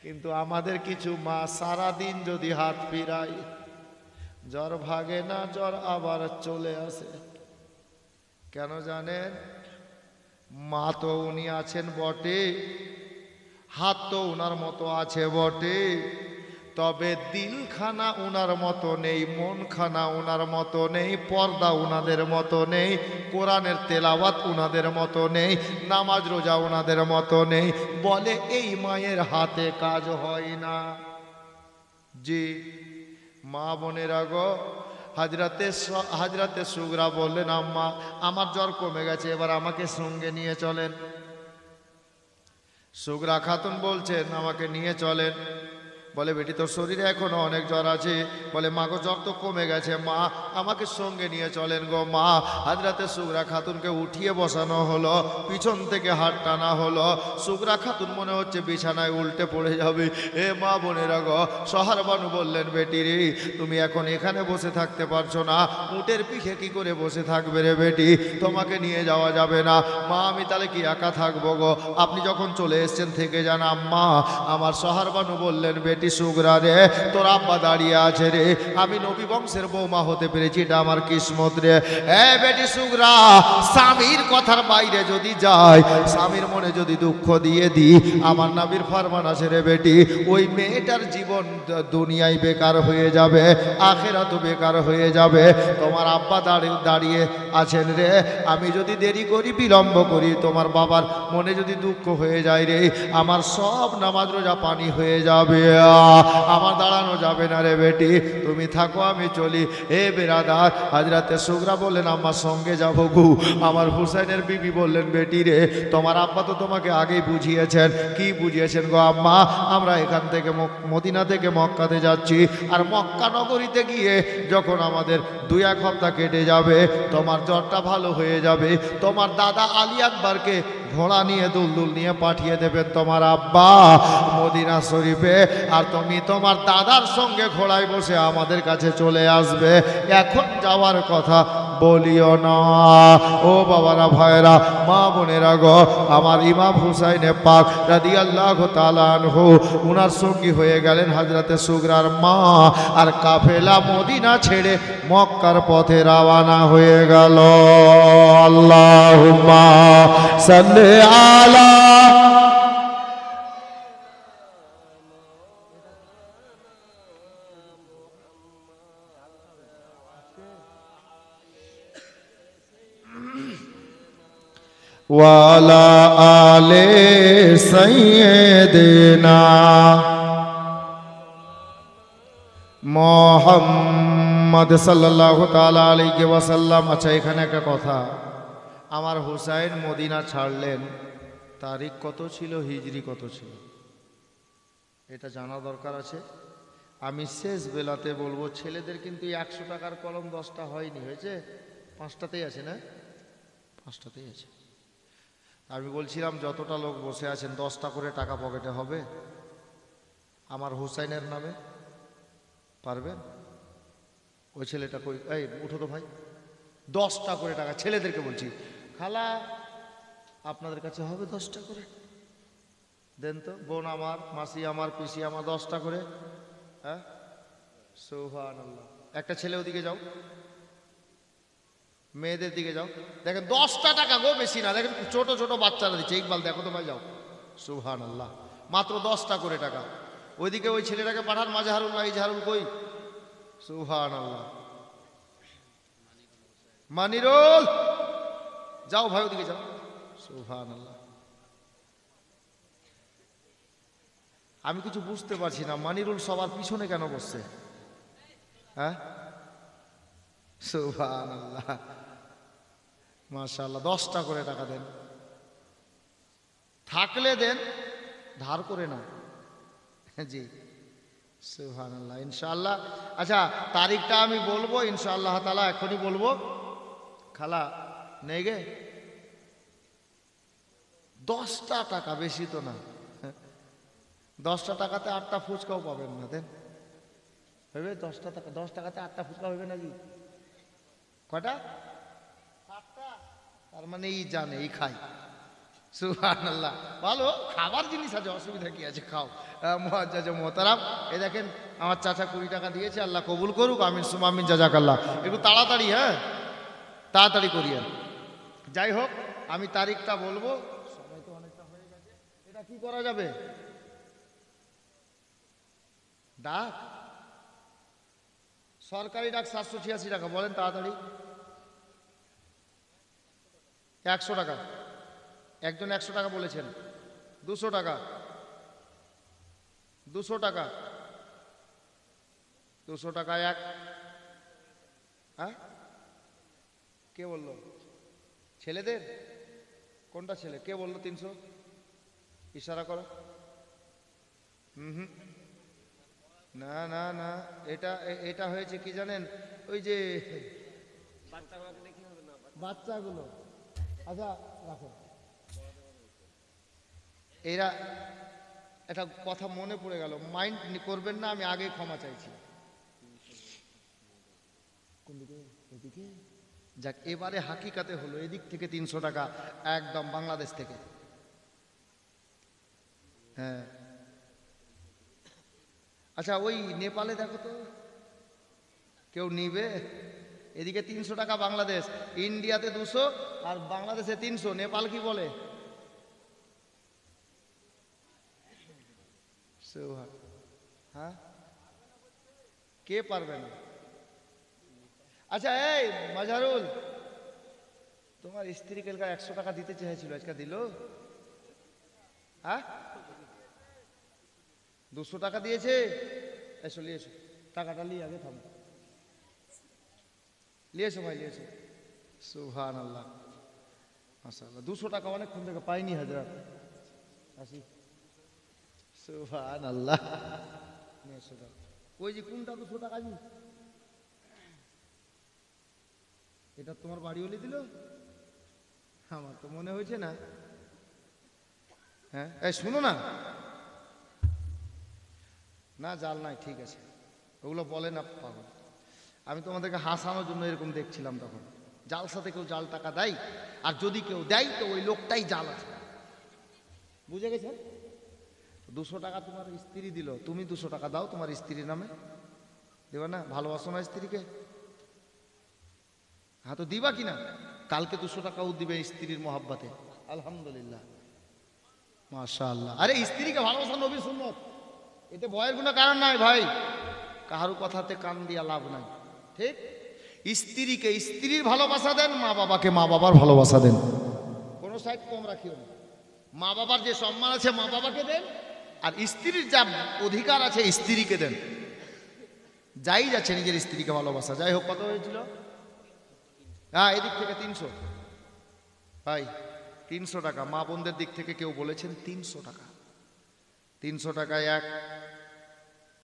কিন্তু আমাদের কিছু মা সারাদিন যদি হাত ফিরায়, জ্বর ভাগে না, জ্বর আবার চলে আসে। কেন জানেন? মা তো উনি আছেন বটে, হাত তো উনার মতো আছে বটে, তবে দিলখানা উনার মতো নেই, মনখানা উনার মতো নেই, পর্দা উনাদের মতো নেই, কোরআনের তেলাওয়াত উনাদের মতো নেই, নামাজ রোজা উনাদের মতো নেই। বলে এই মায়ের হাতে কাজ হয় না। জি মা বোনেরা গো, হাজরাতে সুগরা বললেন, আম্মা আমার জ্বর কমে গেছে, এবার আমাকে সঙ্গে নিয়ে চলেন। সুগরা খাতুন বলছেন, আমাকে নিয়ে চলেন। বলে, বেটি তোর শরীরে এখনো অনেক জ্বর আছে। বলে, মা গো জ্বর তো কমে গেছে, মা আমাকে সঙ্গে নিয়ে চলেন গো মা। হযরতে সুগরা খাতুনকে উঠিয়ে বসানো হলো, পিছন থেকে হাত টানা হলো। সুগরা খাতুন মনে হচ্ছে বিছানায় উল্টে পড়ে যাবে। মা বোনেরা গো, সোহর বানু বললেন, বেটি রে তুমি এখন এখানে বসে থাকতে পারছো না, উটের পিঠে কি করে বসে থাকবে রে বেটি, তোমাকে নিয়ে যাওয়া যাবে না। মা আমি তাহলে কি একা থাকবো গো? আপনি যখন চলে এসছেন থেকে যান আম্মা। আমার সোহর বানু বললেন, বেটি সুগরা রে, তোর আব্বা দাঁড়িয়ে আছে রে, আমি নবী বংশের বৌমা হতে পেরেছি, এটা আমার কিসমত রে। বেটি সুগরা, স্বামীর কথার বাইরে যদি যায়, স্বামীর মনে যদি দুঃখ দিয়ে দিই, আমার নবীর ফরমান আছে রে বেটি, ওই মেয়েটার জীবন দুনিয়ায় বেকার হয়ে যাবে, আখিরাতও বেকার হয়ে যাবে। তোমার আব্বা দাঁড়িয়ে আছেন রে, আমি যদি দেরি করি, বিলম্ব করি, তোমার বাবার মনে যদি দুঃখ হয়ে যায় রে, আমার সব নামাজ রোজা পানি হয়ে যাবে, আমার দাঁড়ানো যাবে না রে বেটি, তুমি থাকো আমি চলি। বেরাদার, হযরতে সুগরা বললেন, আমার সঙ্গে যাবো গু। আমার হুসাইনের বিবি বললেন, বেটি রে তোমার আব্বা তো তোমাকে আগেই বুঝিয়েছেন। কি বুঝিয়েছেন গো আম্মা? আমরা এখান থেকে মদিনা থেকে মক্কাতে যাচ্ছি, আর মক্কা নগরীতে গিয়ে যখন আমাদের 2-1 সপ্তাহ কেটে যাবে, তোমার জ্বরটা ভালো হয়ে যাবে, তোমার দাদা আলী আকবরকে ঘোড়া নিয়ে দুলদুল নিয়ে পাঠিয়ে দেবেন তোমার আব্বা মদিনা শরীফে, আর তুমি তোমার দাদার সঙ্গে ঘোড়ায় বসে আমাদের কাছে চলে আসবে। এখন যাওয়ার কথা বলিও না। ও বাবারা, ভাইরা, মা বোনেরা গো, আমার ইমাম হুসাইনে পাক রাদিয়াল্লাহু তাআলা আনহু, উনার সঙ্গী হয়ে গেলেন হযরতে সুগরার মা, আর কাফেলা মদিনা ছেড়ে মক্কার পথে রওনা হয়ে গেল। আল্লাহুম্মা সাল্লি আলা ওয়ালা আলে সাইয়্যিদিনা মুহাম্মদ সাল্লাল্লাহু তাআলা আলাইহি ওয়াসাল্লাম। আচ্ছা, এখানে একটা কথা, আমার হুসাইন মদিনা ছাড়লেন, তারিখ কত ছিল, হিজরি কত ছিল, এটা জানা দরকার আছে। আমি শেষ বেলাতে বলবো, ছেলেদের কিন্তু 100 টাকার কলম 10টা হয়নি, হয়েছে 5টাতেই আছে না, 5টাতেই আছে। আমি বলছিলাম যতটা লোক বসে আছেন 10টা করে টাকা পকেটে হবে আমার হুসাইনের নামে, পারবেন? ওই ছেলেটা কই, এই উঠো তো ভাই, 10টা করে টাকা, ছেলেদেরকে বলছি, খালা আপনাদের কাছে হবে 10টা করে দেন তো, বোন আমার, মাসি আমার, পিসি আমার, 10টা করে। হ্যাঁ, সুবহানাল্লাহ। একটা ছেলে ওদিকে যাও, মেয়েদের দিকে যাও, দেখেন 10টা টাকা গো, বেশি না, দেখেন ছোট ছোট বাচ্চারা দিচ্ছে। ইকবাল দেখো তো ভাই, যাও। সুবহানাল্লাহ, মাত্র 10টা করে টাকা। ওইদিকে ওই ছেলেটাকে পাঠান, মাজহারুল্লাহ ইজহারুল কই, সুবহানাল্লাহ, মানিরুল যাও ভাই, ওদিকে যাও। সুবহানাল্লাহ, আমি কিছু বুঝতে পারছি না, মানিরুল সবার পিছনে কেন বসছে? হ্যাঁ, সুবহানাল্লাহ, মাশাআল্লাহ। 10টা করে টাকা দেন, থাকলে দেন, ধার করে না। জি, সুবহানাল্লাহ, ইনশাআল্লাহ। আচ্ছা, তারিখটা আমি বলবো ইনশাআল্লাহ তাআলা, এখনই বলবো। খালা নেই গে, 10টা টাকা, বেশি তো না। 10টা টাকাতে 8টা ফুচকাও পাবেন না, দেন। হবে 10টা টাকা, 10 টাকাতে 8টা ফুচকা হবে নাকি? কটা? 7টা। তার মানে এই জানে, এই খাই। সুবহানাল্লাহ, ভালো খাবার জিনিস আছে, অসুবিধা কি আছে, খাও। মুআজ্জাজ মোহতারাম, এই দেখেন আমার চাচা 20 টাকা দিয়েছে, আল্লাহ কবুল করুক, আমিন সুম্মা আমিন, জাযাকাল্লাহ। একটু তাড়াতাড়ি, হ্যাঁ তাড়াতাড়ি করিয়েন। যাই হোক, আমি তারিখটা বলবো, সময় তো অনেকটা হয়ে গেছে। এটা কি করা যাবে? ডাক, সরকারি ডাক 786 টাকা, বলেন তাড়াতাড়ি। 100 টাকা, একজন 100 টাকা বলেছেন। 200 টাকা, 200 টাকা, 200 টাকা এক। হ্যাঁ, কে বললো? ছেলেদের? কোনটা ছেলে? কে বললো 300? ইশারা করো। হুম, না না না, এটা এটা হয়েছে কি জানেন, ওই যে বাচ্চাগুলো। আচ্ছা রাখো, এরা একটা কথা মনে পড়ে গেল, মাইন্ড করবেন না, আমি আগে ক্ষমা চাইছি। কোন দিকে? এদিকে। যাক, এবারে হাকিকাতে হলো, এদিক থেকে 300 টাকা, একদম বাংলাদেশ থেকে। হ্যাঁ, আচ্ছা ওই নেপালে দেখো তো কেউ নিবে? এদিকে 300 টাকা বাংলাদেশ, ইন্ডিয়াতে 200 আর বাংলাদেশে 300। নেপাল কি বলে? হ্যাঁ, কে পারবে না? আচ্ছা এই মাজারুল, তোমার স্ত্রী কালকে 100 টাকা দিতে চেয়েছিল, আজকে দিল? হ্যাঁ, 200 টাকা দিয়েছে। এসো নিয়ে এসো, টাকাটা নিয়ে আগে থামো, নিয়ে এসো ভাই, নিয়ে এসো। সুবহানাল্লাহ, মাশাআল্লাহ, 200 টাকা অনেকক্ষণ থেকে পাইনি হাজরাত। আসি, সুবহানাল্লাহ, নিয়ে এসো। ওই যে কোনটা 200 টাকা? জি, এটা তোমার বাড়িওয়ালি দিল? আমার তো মনে হয়েছে না। হ্যাঁ, এই শুনো না, না জাল নাই, ঠিক আছে, ওগুলো বলে না পাগল। আমি তোমাদেরকে হাসানোর জন্য এরকম দেখছিলাম তখন। জাল সাথে কেউ জাল টাকা দেয়, আর যদি কেউ দেয় তো ওই লোকটাই জাল আছে, বুঝে গেছে? 200 টাকা তোমার স্ত্রী দিল, তুমি 200 টাকা দাও তোমার স্ত্রীর নামে, দেবা না? ভালোবাসো না স্ত্রীকে? হ্যাঁ, তো দিবা কিনা? কালকে 200 টাকাও দিবে স্ত্রীর মহাব্বতে। আলহামদুলিল্লাহ, মাশাআল্লাহ। আরে স্ত্রীকে ভালোবাসা নবীর সুন্নত, এতে ভয়ের কোনো কারণ নাই ভাই, কাহারু কথাতে কান দিয়া লাভ নাই, ঠিক? স্ত্রীকে স্ত্রীর ভালোবাসা দেন, মা বাবাকে মা বাবার ভালোবাসা দেন, কোনো সাইড কম রাখিও না। মা বাবার যে সম্মান আছে মা বাবাকে দেন, আর স্ত্রীর যা অধিকার আছে স্ত্রীকে দেন। যাই যাচ্ছে নিজের স্ত্রীকে ভালোবাসা। যাই হোক, কত হয়েছিল? হ্যাঁ, এদিক থেকে 300 ভাই, 300 টাকা। মা বোনদের দিক থেকে কেউ বলেছেন 300 টাকা। 300 টাকায় এক,